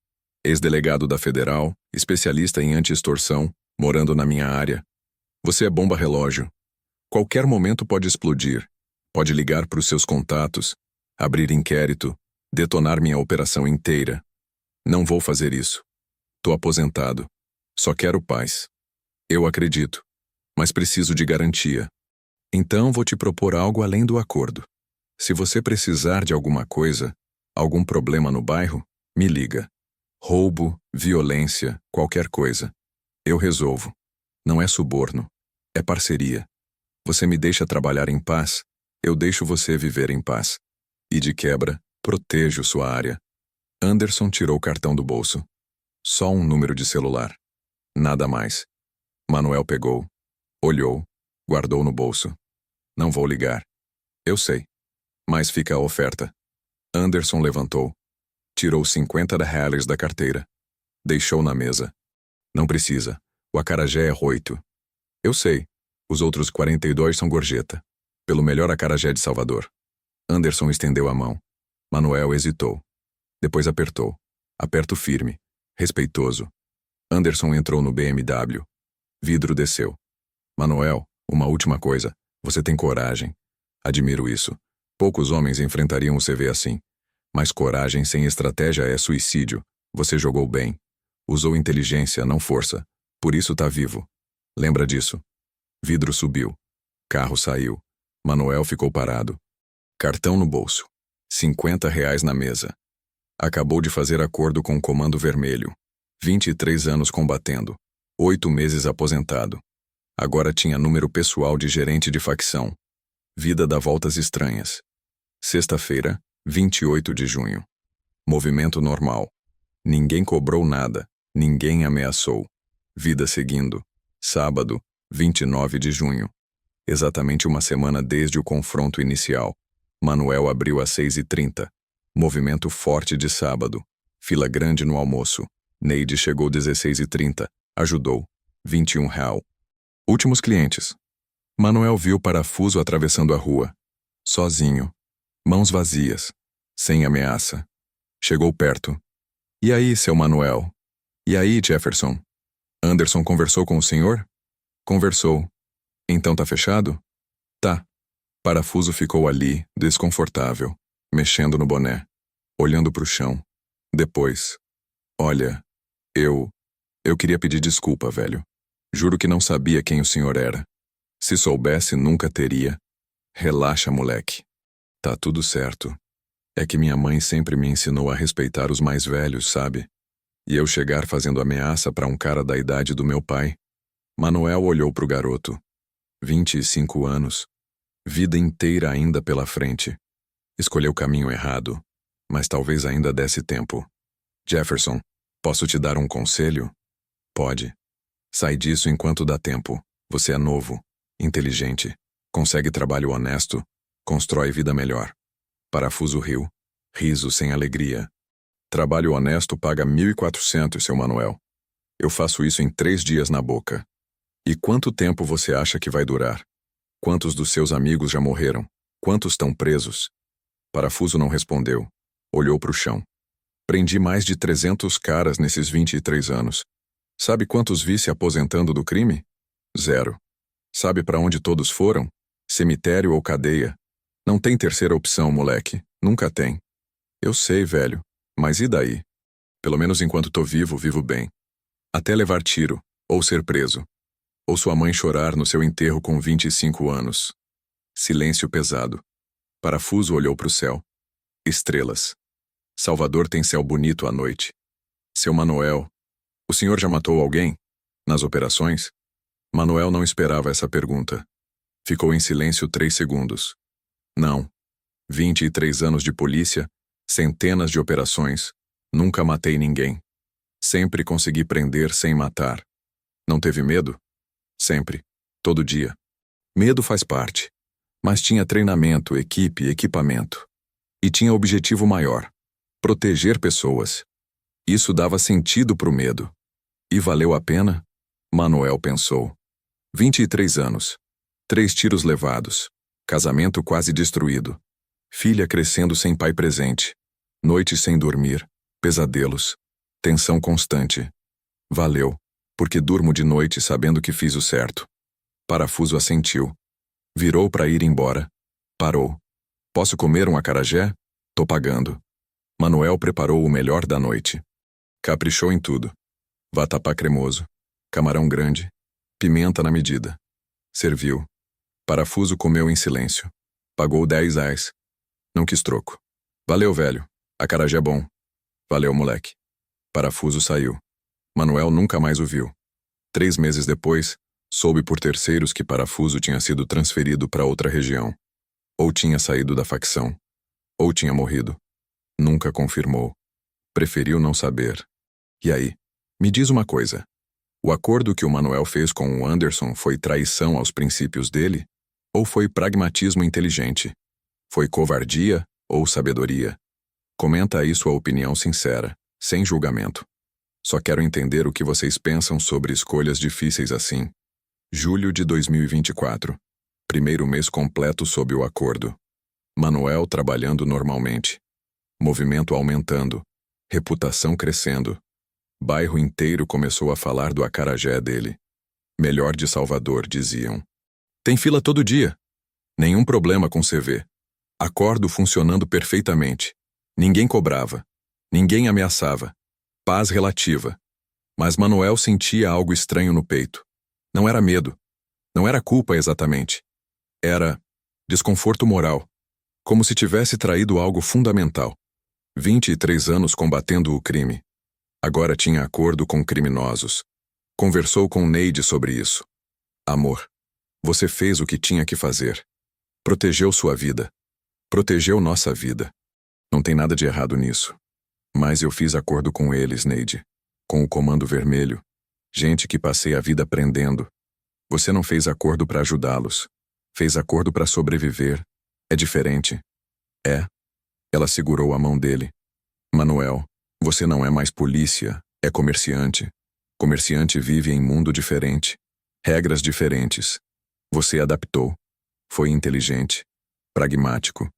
Ex-delegado da Federal, especialista em anti-extorsão, morando na minha área. Você é bomba relógio. Qualquer momento pode explodir. Pode ligar para os seus contatos, abrir inquérito, detonar minha operação inteira. Não vou fazer isso. Tô aposentado. Só quero paz. Eu acredito. Mas preciso de garantia. Então vou te propor algo além do acordo. Se você precisar de alguma coisa, algum problema no bairro, me liga. Roubo, violência, qualquer coisa. Eu resolvo. Não é suborno. É parceria. Você me deixa trabalhar em paz, eu deixo você viver em paz. E de quebra, protejo sua área. Anderson tirou o cartão do bolso. Só um número de celular. Nada mais. Manuel pegou, olhou, guardou no bolso. Não vou ligar. Eu sei. Mas fica a oferta. Anderson levantou. Tirou R$ 50 da carteira. Deixou na mesa. Não precisa. O acarajé é 8. Eu sei. Os outros 42 são gorjeta. Pelo melhor acarajé de Salvador. Anderson estendeu a mão. Manuel hesitou. Depois apertou. Aperto firme. Respeitoso. Anderson entrou no BMW. Vidro desceu. Manuel, uma última coisa. Você tem coragem. Admiro isso. Poucos homens enfrentariam o CV assim. Mas coragem sem estratégia é suicídio. Você jogou bem. Usou inteligência, não força. Por isso tá vivo. Lembra disso. Vidro subiu. Carro saiu. Manuel ficou parado. Cartão no bolso. R$ 50 na mesa. Acabou de fazer acordo com o Comando Vermelho. 23 anos combatendo. 8 meses aposentado. Agora tinha número pessoal de gerente de facção. Vida dá voltas estranhas. Sexta-feira, 28 de junho. Movimento normal. Ninguém cobrou nada. Ninguém ameaçou. Vida seguindo. Sábado, 29 de junho. Exatamente uma semana desde o confronto inicial. Manuel abriu às 6h30. Movimento forte de sábado. Fila grande no almoço. Neide chegou 16h30. Ajudou. R$ 21. Últimos clientes. Manuel viu parafuso atravessando a rua. Sozinho. Mãos vazias. Sem ameaça. Chegou perto. E aí, seu Manuel? E aí, Jefferson? Anderson conversou com o senhor? Conversou. Então tá fechado? Tá. Parafuso ficou ali, desconfortável, mexendo no boné, olhando pro chão. Depois. Olha, eu queria pedir desculpa, velho. Juro que não sabia quem o senhor era. Se soubesse, nunca teria. Relaxa, moleque. Tá tudo certo. É que minha mãe sempre me ensinou a respeitar os mais velhos, sabe? E eu chegar fazendo ameaça pra um cara da idade do meu pai. Manuel olhou pro garoto. 25 anos. Vida inteira ainda pela frente. Escolheu o caminho errado, mas talvez ainda desse tempo. Jefferson, posso te dar um conselho? Pode. Sai disso enquanto dá tempo. Você é novo, inteligente, consegue trabalho honesto, constrói vida melhor. Parafuso riu. Riso sem alegria. Trabalho honesto paga 1.400, seu Manuel. Eu faço isso em 3 dias na boca. E quanto tempo você acha que vai durar? Quantos dos seus amigos já morreram? Quantos estão presos? Parafuso não respondeu. Olhou para o chão. Prendi mais de 300 caras nesses 23 anos. Sabe quantos vi se aposentando do crime? 0. Sabe para onde todos foram? Cemitério ou cadeia? Não tem terceira opção, moleque. Nunca tem. Eu sei, velho. Mas e daí? Pelo menos enquanto tô vivo, vivo bem. Até levar tiro, ou ser preso. Ou sua mãe chorar no seu enterro com 25 anos. Silêncio pesado. Parafuso olhou para o céu. Estrelas. Salvador tem céu bonito à noite. Seu Manuel, o senhor já matou alguém? Nas operações? Manuel não esperava essa pergunta. Ficou em silêncio 3 segundos. Não. 23 anos de polícia, centenas de operações. Nunca matei ninguém. Sempre consegui prender sem matar. Não teve medo? Sempre. Todo dia. Medo faz parte. Mas tinha treinamento, equipe, equipamento. E tinha objetivo maior. Proteger pessoas. Isso dava sentido pro medo. E valeu a pena? Manuel pensou. 23 anos. 3 tiros levados. Casamento quase destruído. Filha crescendo sem pai presente. Noites sem dormir. Pesadelos. Tensão constante. Valeu, porque durmo de noite sabendo que fiz o certo. Parafuso assentiu. Virou para ir embora. Parou. Posso comer um acarajé? Tô pagando. Manuel preparou o melhor da noite. Caprichou em tudo. Vatapá cremoso. Camarão grande. Pimenta na medida. Serviu. Parafuso comeu em silêncio. Pagou R$ 10. Não quis troco. Valeu, velho. Acarajé bom. Valeu, moleque. Parafuso saiu. Manuel nunca mais o viu. 3 meses depois, soube por terceiros que Parafuso tinha sido transferido para outra região. Ou tinha saído da facção. Ou tinha morrido. Nunca confirmou. Preferiu não saber. E aí? Me diz uma coisa. O acordo que o Manuel fez com o Anderson foi traição aos princípios dele? Ou foi pragmatismo inteligente? Foi covardia ou sabedoria? Comenta aí sua opinião sincera, sem julgamento. Só quero entender o que vocês pensam sobre escolhas difíceis assim. Julho de 2024. Primeiro mês completo sob o acordo. Manuel trabalhando normalmente. Movimento aumentando. Reputação crescendo. Bairro inteiro começou a falar do acarajé dele. Melhor de Salvador, diziam. Tem fila todo dia. Nenhum problema com CV. Acordo funcionando perfeitamente. Ninguém cobrava. Ninguém ameaçava. Paz relativa. Mas Manuel sentia algo estranho no peito. Não era medo. Não era culpa exatamente. Era desconforto moral. Como se tivesse traído algo fundamental. 23 anos combatendo o crime. Agora tinha acordo com criminosos. Conversou com Neide sobre isso. Amor, você fez o que tinha que fazer. Protegeu sua vida. Protegeu nossa vida. Não tem nada de errado nisso. Mas eu fiz acordo com eles, Neide. Com o Comando Vermelho. Gente que passei a vida prendendo. Você não fez acordo para ajudá-los. Fez acordo para sobreviver. É diferente. É. Ela segurou a mão dele. Manuel, você não é mais polícia, é comerciante. Comerciante vive em mundo diferente. Regras diferentes. Você adaptou. Foi inteligente. Pragmático.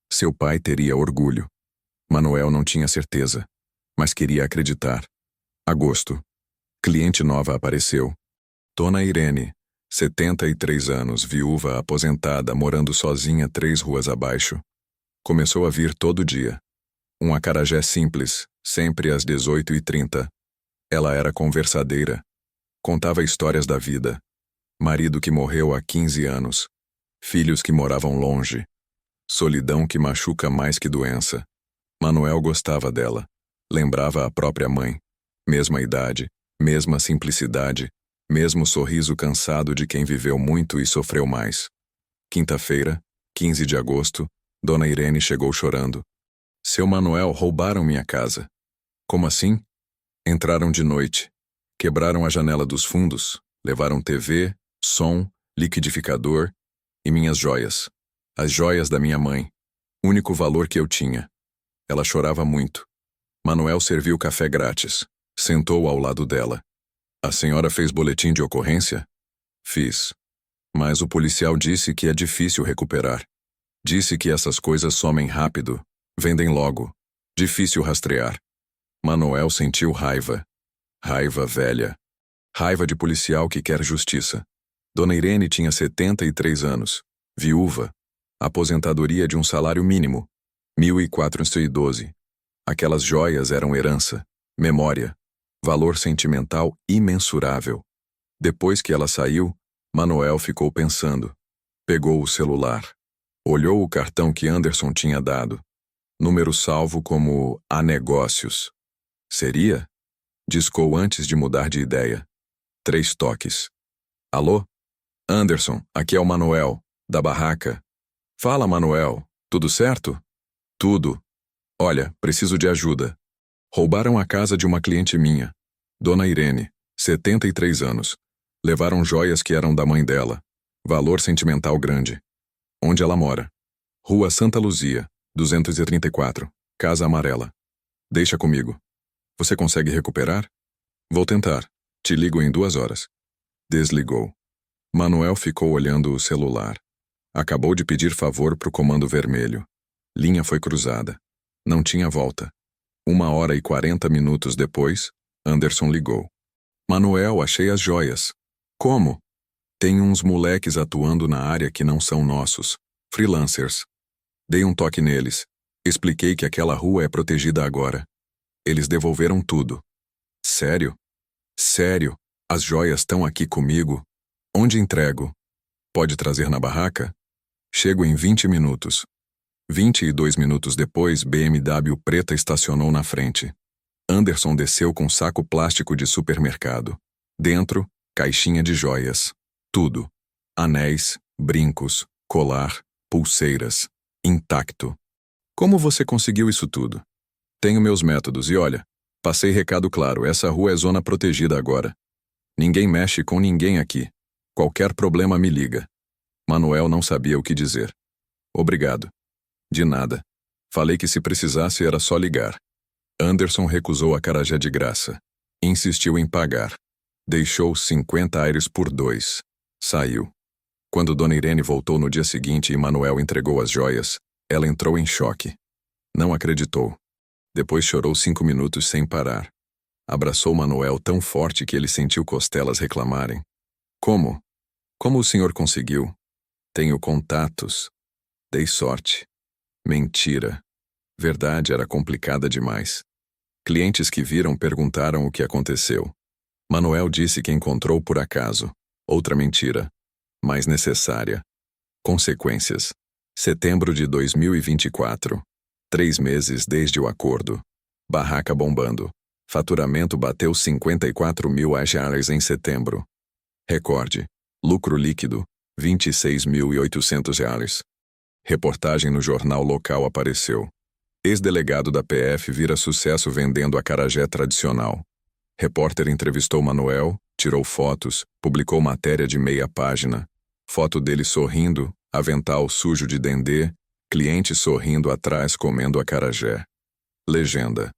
Seu pai teria orgulho. Manuel não tinha certeza, mas queria acreditar. Agosto. Cliente nova apareceu. Dona Irene, 73 anos, viúva aposentada, morando sozinha 3 ruas abaixo. Começou a vir todo dia. Um acarajé simples, sempre às 18h30. Ela era conversadeira. Contava histórias da vida. Marido que morreu há 15 anos. Filhos que moravam longe. Solidão que machuca mais que doença. Manuel gostava dela. Lembrava a própria mãe. Mesma idade, mesma simplicidade, mesmo sorriso cansado de quem viveu muito e sofreu mais. Quinta-feira, 15 de agosto, Dona Irene chegou chorando. Seu Manuel, roubaram minha casa. Como assim? Entraram de noite. Quebraram a janela dos fundos, levaram TV, som, liquidificador e minhas joias. As joias da minha mãe. Único valor que eu tinha. Ela chorava muito. Manuel serviu café grátis. Sentou ao lado dela. A senhora fez boletim de ocorrência? Fiz. Mas o policial disse que é difícil recuperar. Disse que essas coisas somem rápido, vendem logo. Difícil rastrear. Manuel sentiu raiva. Raiva velha. Raiva de policial que quer justiça. Dona Irene tinha 73 anos. Viúva. Aposentadoria de um salário mínimo. 1.412. Aquelas joias eram herança. Memória. Valor sentimental imensurável. Depois que ela saiu, Manuel ficou pensando. Pegou o celular. Olhou o cartão que Anderson tinha dado. Número salvo como A Negócios. Seria? Discou antes de mudar de ideia. 3 toques. Alô? Anderson, aqui é o Manuel, da barraca. Fala, Manuel. Tudo certo? Tudo. Olha, preciso de ajuda. Roubaram a casa de uma cliente minha, Dona Irene, 73 anos. Levaram joias que eram da mãe dela. Valor sentimental grande. Onde ela mora? Rua Santa Luzia, 234, Casa Amarela. Deixa comigo. Você consegue recuperar? Vou tentar. Te ligo em 2 horas. Desligou. Manuel ficou olhando o celular. Acabou de pedir favor pro Comando Vermelho. Linha foi cruzada. Não tinha volta. 1h40 depois, Anderson ligou. Manuel, achei as joias. Como? Tem uns moleques atuando na área que não são nossos. Freelancers. Dei um toque neles. Expliquei que aquela rua é protegida agora. Eles devolveram tudo. Sério? Sério? As joias estão aqui comigo? Onde entrego? Pode trazer na barraca? Chego em 20 minutos. 22 minutos depois, BMW preta estacionou na frente. Anderson desceu com saco plástico de supermercado. Dentro, Caixinha de joias. Tudo. Anéis, brincos, colar, pulseiras. Intacto. Como você conseguiu isso tudo? Tenho meus métodos e olha, passei recado claro, essa rua é zona protegida agora. Ninguém mexe com ninguém aqui. Qualquer problema me liga. Manuel não sabia o que dizer. Obrigado. De nada. Falei que se precisasse era só ligar. Anderson recusou a acarajé de graça. Insistiu em pagar. Deixou 50 aires por 2. Saiu. Quando Dona Irene voltou no dia seguinte e Manuel entregou as joias, ela entrou em choque. Não acreditou. Depois chorou 5 minutos sem parar. Abraçou Manuel tão forte que ele sentiu costelas reclamarem. Como? Como o senhor conseguiu? Tenho contatos. Dei sorte. Mentira. Verdade era complicada demais. Clientes que viram perguntaram o que aconteceu. Manuel disse que encontrou por acaso. Outra mentira. Mais necessária. Consequências. Setembro de 2024. 3 meses desde o acordo. Barraca bombando. Faturamento bateu 54 mil reais em setembro. Recorde. Lucro líquido, 26.800 reais. Reportagem no jornal local apareceu. Ex-delegado da PF vira sucesso vendendo acarajé tradicional. Repórter entrevistou Manuel, tirou fotos, publicou matéria de meia página. Foto dele sorrindo, avental sujo de dendê, cliente sorrindo atrás comendo acarajé. Legenda.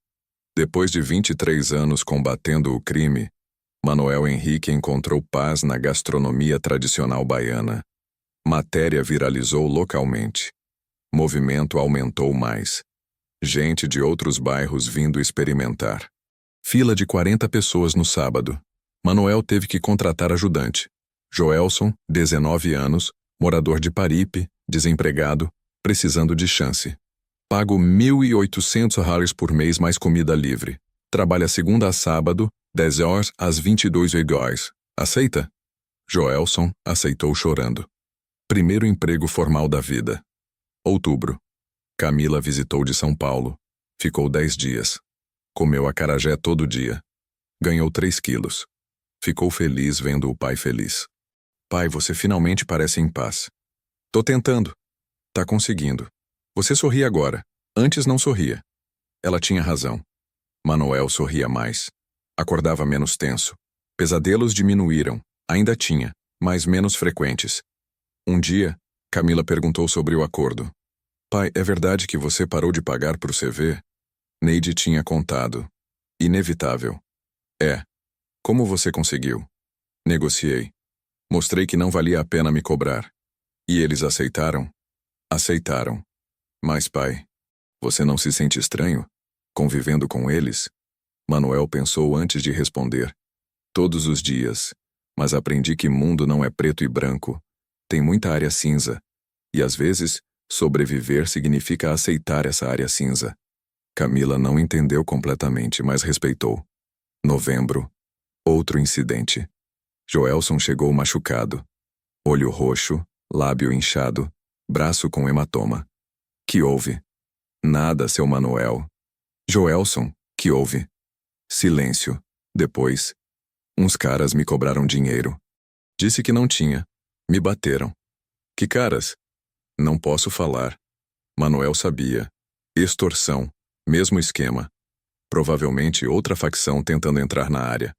Depois de 23 anos combatendo o crime, Manuel Henrique encontrou paz na gastronomia tradicional baiana. Matéria viralizou localmente. Movimento aumentou mais. Gente de outros bairros vindo experimentar. Fila de 40 pessoas no sábado. Manuel teve que contratar ajudante. Joelson, 19 anos, morador de Paripe, desempregado, precisando de chance. Pago 1.800 reais por mês mais comida livre. Trabalha segunda a sábado, 10 horas às 22 horas. Aceita? Joelson aceitou chorando. Primeiro emprego formal da vida. Outubro. Camila visitou de São Paulo. Ficou 10 dias. Comeu acarajé todo dia. Ganhou 3 quilos. Ficou feliz vendo o pai feliz. Pai, você finalmente parece em paz. Tô tentando. Tá conseguindo. Você sorri agora. Antes não sorria. Ela tinha razão. Manuel sorria mais. Acordava menos tenso. Pesadelos diminuíram. Ainda tinha, mas menos frequentes. Um dia, Camila perguntou sobre o acordo. Pai, é verdade que você parou de pagar pro CV? Neide tinha contado. Inevitável. É. Como você conseguiu? Negociei. Mostrei que não valia a pena me cobrar. E eles aceitaram? Aceitaram. Mas, pai, você não se sente estranho? Convivendo com eles? Manuel pensou antes de responder. Todos os dias. Mas aprendi que mundo não é preto e branco. Tem muita área cinza. E às vezes, sobreviver significa aceitar essa área cinza. Camila não entendeu completamente, mas respeitou. Novembro. Outro incidente. Joelson chegou machucado. Olho roxo, lábio inchado, braço com hematoma. Que houve? Nada, seu Manuel. Joelson, que houve? Silêncio. Depois, uns caras me cobraram dinheiro. Disse que não tinha. Me bateram. Que caras? Não posso falar. Manuel sabia. Extorsão. Mesmo esquema. Provavelmente outra facção tentando entrar na área.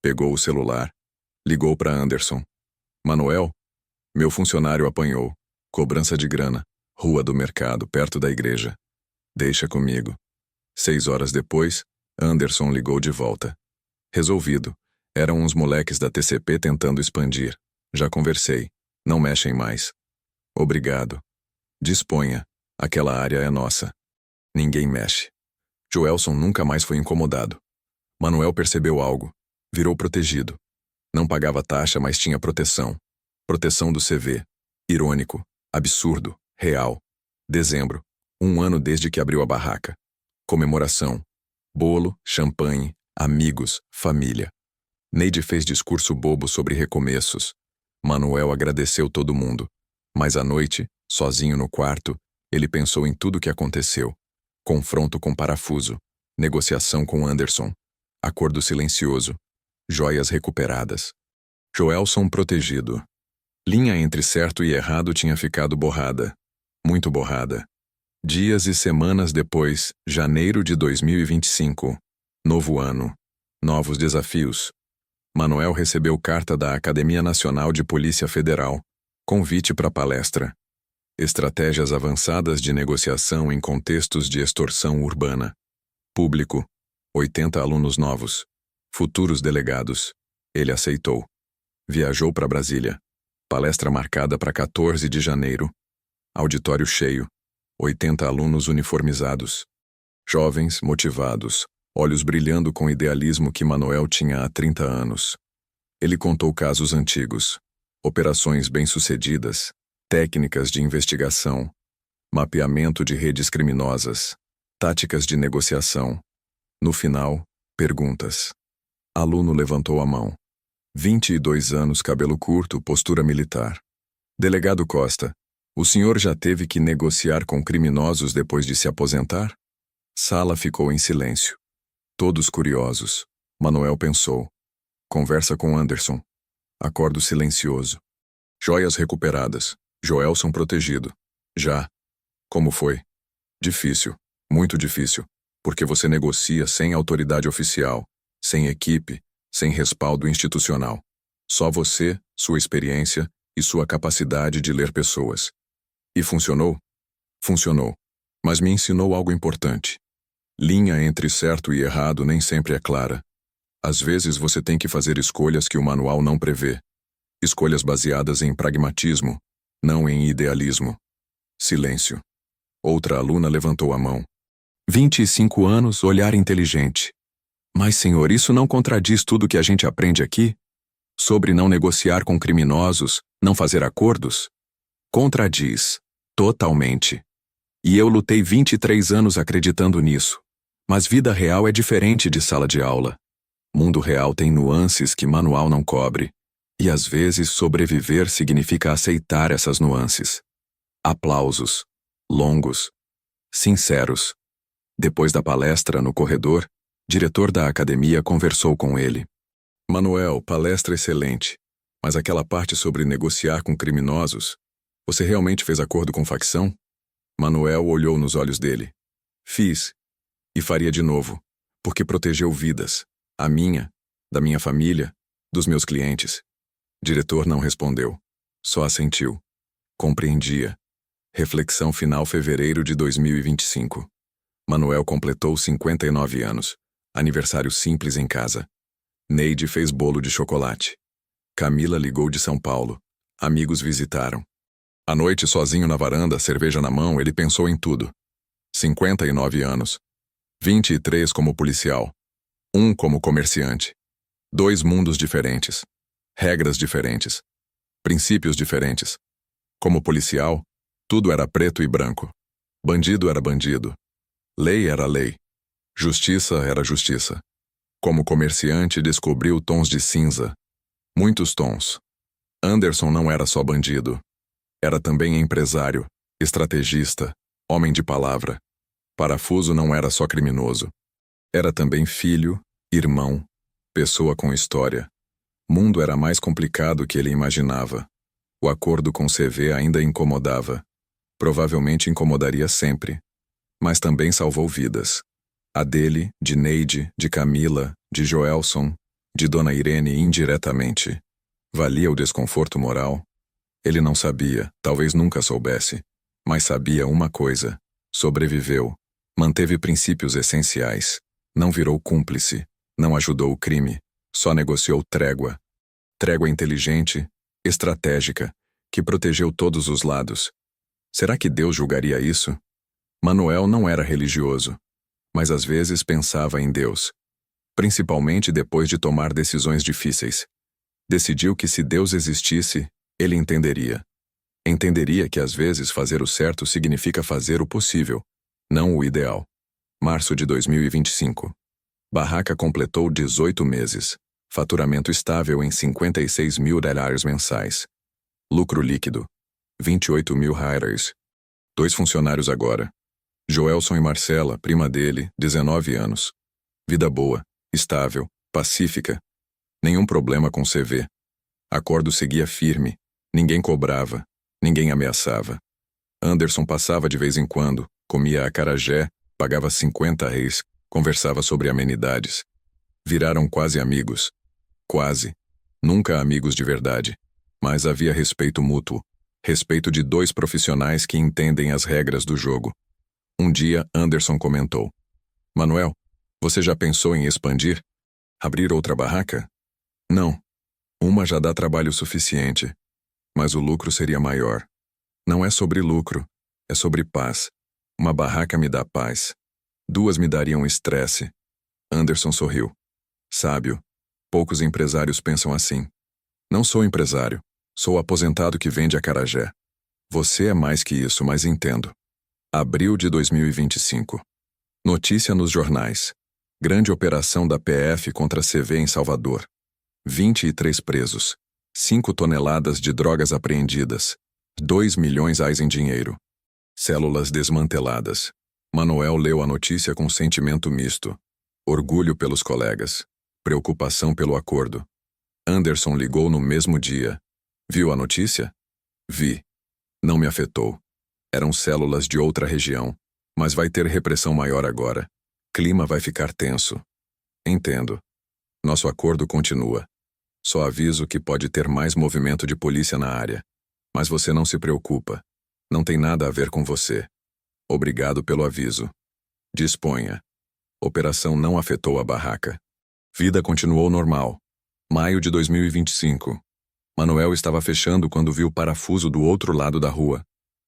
Pegou o celular. Ligou para Anderson. Manuel? Meu funcionário apanhou. Cobrança de grana. Rua do Mercado, perto da igreja. Deixa comigo. 6 horas depois, Anderson ligou de volta. Resolvido. Eram uns moleques da TCP tentando expandir. Já conversei. Não mexem mais. Obrigado. Disponha. Aquela área é nossa. Ninguém mexe. Joelson nunca mais foi incomodado. Manuel percebeu algo. Virou protegido. Não pagava taxa, mas tinha proteção. Proteção do CV. Irônico. Absurdo. Real. Dezembro. 1 ano desde que abriu a barraca. Comemoração. Bolo, champanhe, amigos, família. Neide fez discurso bobo sobre recomeços. Manuel agradeceu todo mundo. Mas à noite, sozinho no quarto, ele pensou em tudo o que aconteceu. Confronto com parafuso. Negociação com Anderson. Acordo silencioso. Joias recuperadas. Joelson protegido. Linha entre certo e errado tinha ficado borrada. Muito borrada. Dias e semanas depois, janeiro de 2025. Novo ano. Novos desafios. Manuel recebeu carta da Academia Nacional de Polícia Federal. Convite para palestra. Estratégias avançadas de negociação em contextos de extorsão urbana. Público. 80 alunos novos. Futuros delegados. Ele aceitou. Viajou para Brasília. Palestra marcada para 14 de janeiro. Auditório cheio. 80 alunos uniformizados. Jovens, motivados, olhos brilhando com o idealismo que Manuel tinha há 30 anos. Ele contou casos antigos, operações bem-sucedidas, técnicas de investigação, mapeamento de redes criminosas, táticas de negociação. No final, perguntas. Aluno levantou a mão. 22 anos, cabelo curto, postura militar. Delegado Costa, o senhor já teve que negociar com criminosos depois de se aposentar? Sala ficou em silêncio. Todos curiosos. Manuel pensou. Conversa com Anderson. Acordo silencioso. Joias recuperadas. Joelson protegido. Já. Como foi? Difícil. Muito difícil. Porque você negocia sem autoridade oficial, sem equipe, sem respaldo institucional. Só você, sua experiência e sua capacidade de ler pessoas. E funcionou? Funcionou. Mas me ensinou algo importante. Linha entre certo e errado nem sempre é clara. Às vezes você tem que fazer escolhas que o manual não prevê. Escolhas baseadas em pragmatismo, não em idealismo. Silêncio. Outra aluna levantou a mão. 25 anos, olhar inteligente. Mas, senhor, isso não contradiz tudo que a gente aprende aqui? Sobre não negociar com criminosos, não fazer acordos? Contradiz. Totalmente. E eu lutei 23 anos acreditando nisso. Mas vida real é diferente de sala de aula. Mundo real tem nuances que manual não cobre. E às vezes sobreviver significa aceitar essas nuances. Aplausos. Longos. Sinceros. Depois da palestra no corredor, diretor da academia conversou com ele. Manuel, palestra excelente. Mas aquela parte sobre negociar com criminosos, você realmente fez acordo com facção? Manuel olhou nos olhos dele. Fiz. E faria de novo, porque protegeu vidas. A minha, da minha família, dos meus clientes. Diretor não respondeu. Só assentiu. Compreendia. Reflexão final fevereiro de 2025. Manuel completou 59 anos. Aniversário simples em casa. Neide fez bolo de chocolate. Camila ligou de São Paulo. Amigos visitaram. À noite, sozinho na varanda, cerveja na mão, ele pensou em tudo. 59 anos. 23 como policial. 1 como comerciante. 2 mundos diferentes. Regras diferentes. Princípios diferentes. Como policial, tudo era preto e branco. Bandido era bandido. Lei era lei. Justiça era justiça. Como comerciante, descobriu tons de cinza. Muitos tons. Anderson não era só bandido. Era também empresário, estrategista, homem de palavra. Parafuso não era só criminoso. Era também filho, irmão, pessoa com história. Mundo era mais complicado que ele imaginava. O acordo com CV ainda incomodava. Provavelmente incomodaria sempre. Mas também salvou vidas. A dele, de Neide, de Camila, de Joelson, de Dona Irene indiretamente. Valia o desconforto moral? Ele não sabia, talvez nunca soubesse. Mas sabia uma coisa. Sobreviveu. Manteve princípios essenciais. Não virou cúmplice. Não ajudou o crime. Só negociou trégua. Trégua inteligente, estratégica, que protegeu todos os lados. Será que Deus julgaria isso? Manuel não era religioso, mas às vezes pensava em Deus. Principalmente depois de tomar decisões difíceis. Decidiu que se Deus existisse, ele entenderia. Entenderia que às vezes fazer o certo significa fazer o possível, não o ideal. Março de 2025. Barraca completou 18 meses. Faturamento estável em 56 mil dólares mensais. Lucro líquido. 28 mil reais. 2 funcionários agora. Joelson e Marcela, prima dele, 19 anos. Vida boa, estável, pacífica. Nenhum problema com CV. Acordo seguia firme. Ninguém cobrava. Ninguém ameaçava. Anderson passava de vez em quando, comia acarajé, pagava 50 reis, conversava sobre amenidades. Viraram quase amigos. Quase. Nunca amigos de verdade. Mas havia respeito mútuo. Respeito de dois profissionais que entendem as regras do jogo. Um dia, Anderson comentou: Manuel, você já pensou em expandir? Abrir outra barraca? Não. Uma já dá trabalho suficiente. Mas o lucro seria maior. Não é sobre lucro. É sobre paz. Uma barraca me dá paz. Duas me dariam estresse. Anderson sorriu. Sábio. Poucos empresários pensam assim. Não sou empresário. Sou aposentado que vende acarajé. Você é mais que isso, mas entendo. Abril de 2025. Notícia nos jornais. Grande operação da PF contra a CV em Salvador. 23 presos. 5 toneladas de drogas apreendidas. 2 milhões reais em dinheiro. Células desmanteladas. Manuel leu a notícia com sentimento misto. Orgulho pelos colegas. Preocupação pelo acordo. Anderson ligou no mesmo dia. Viu a notícia? Vi. Não me afetou. Eram células de outra região. Mas vai ter repressão maior agora. Clima vai ficar tenso. Entendo. Nosso acordo continua. Só aviso que pode ter mais movimento de polícia na área. Mas você não se preocupa. Não tem nada a ver com você. Obrigado pelo aviso. Disponha. Operação não afetou a barraca. Vida continuou normal. Maio de 2025. Manuel estava fechando quando viu parafuso do outro lado da rua.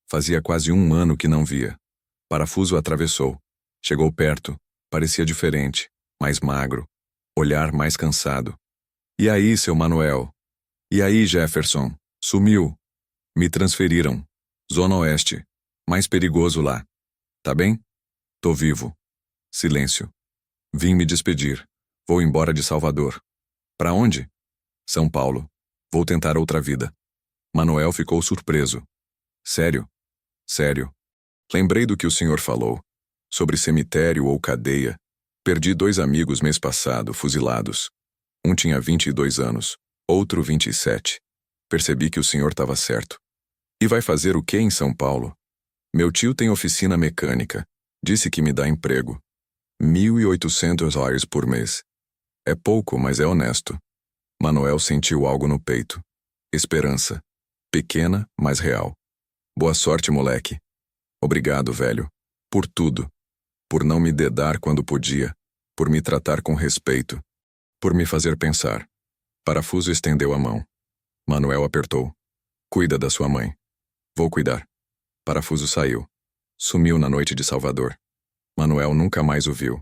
Fazia quase 1 ano que não via. Parafuso atravessou. Chegou perto. Parecia diferente. Mais magro. Olhar mais cansado. E aí, seu Manuel? E aí, Jefferson? Sumiu. Me transferiram. Zona Oeste. Mais perigoso lá. Tá bem? Tô vivo. Silêncio. Vim me despedir. Vou embora de Salvador. Pra onde? São Paulo. Vou tentar outra vida. Manuel ficou surpreso. Sério? Sério. Lembrei do que o senhor falou. Sobre cemitério ou cadeia. Perdi 2 amigos mês passado, fuzilados. Um tinha 22 anos, outro 27. Percebi que o senhor estava certo. E vai fazer o quê em São Paulo? Meu tio tem oficina mecânica. Disse que me dá emprego. 1.800 reais por mês. É pouco, mas é honesto. Manuel sentiu algo no peito. Esperança. Pequena, mas real. Boa sorte, moleque. Obrigado, velho. Por tudo. Por não me dedar quando podia. Por me tratar com respeito. Por me fazer pensar. Parafuso estendeu a mão. Manuel apertou. Cuida da sua mãe. Vou cuidar. Parafuso saiu. Sumiu na noite de Salvador. Manuel nunca mais o viu.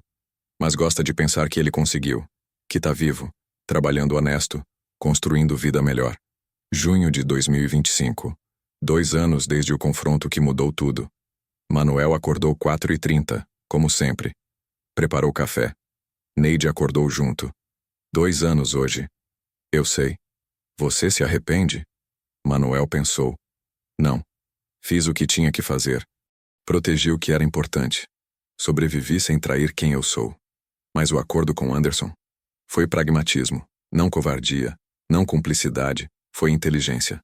Mas gosta de pensar que ele conseguiu. Que tá vivo. Trabalhando honesto. Construindo vida melhor. Junho de 2025. 2 anos desde o confronto que mudou tudo. Manuel acordou 4h30, como sempre. Preparou café. Neide acordou junto. 2 anos hoje. Eu sei. Você se arrepende? Manuel pensou. Não. Fiz o que tinha que fazer. Protegi o que era importante. Sobrevivi sem trair quem eu sou. Mas o acordo com Anderson foi pragmatismo, não covardia, não cumplicidade, foi inteligência.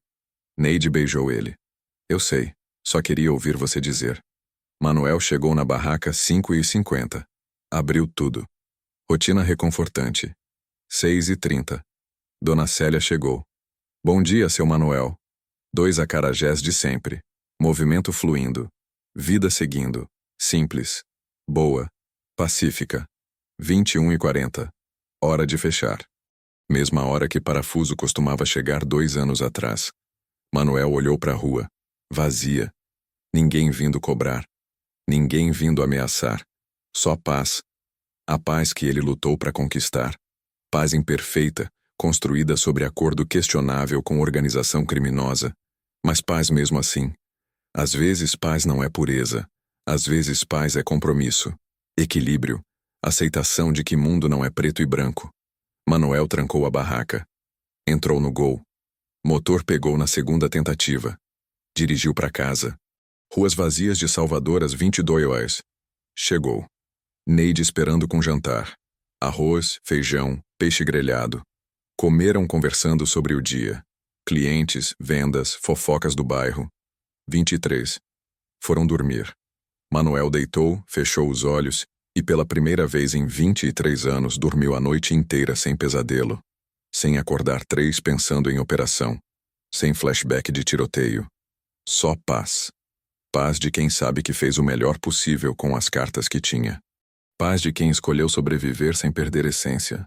Neide beijou ele. Eu sei. Só queria ouvir você dizer. Manuel chegou na barraca 5h50. Abriu tudo. Rotina reconfortante. 6h30. Dona Célia chegou. Bom dia, seu Manuel. 2 acarajés de sempre. Movimento fluindo. Vida seguindo. Simples. Boa. Pacífica. 21h40. Hora de fechar. Mesma hora que Parafuso costumava chegar 2 anos atrás. Manuel olhou para a rua. Vazia. Ninguém vindo cobrar. Ninguém vindo ameaçar. Só paz. A paz que ele lutou para conquistar. Paz imperfeita, construída sobre acordo questionável com organização criminosa. Mas paz mesmo assim. Às vezes paz não é pureza. Às vezes paz é compromisso. Equilíbrio. Aceitação de que mundo não é preto e branco. Manuel trancou a barraca. Entrou no gol. Motor pegou na segunda tentativa. Dirigiu para casa. Ruas vazias de Salvador às 22 horas. Chegou. Neide esperando com jantar. Arroz, feijão, peixe grelhado. Comeram conversando sobre o dia. Clientes, vendas, fofocas do bairro. 23. Foram dormir. Manuel deitou, fechou os olhos e pela primeira vez em 23 anos dormiu a noite inteira sem pesadelo. Sem acordar 3 pensando em operação. Sem flashback de tiroteio. Só paz. Paz de quem sabe que fez o melhor possível com as cartas que tinha. Paz de quem escolheu sobreviver sem perder essência.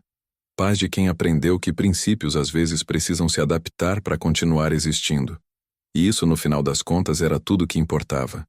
Paz de quem aprendeu que princípios às vezes precisam se adaptar para continuar existindo. E isso, no final das contas, era tudo que importava.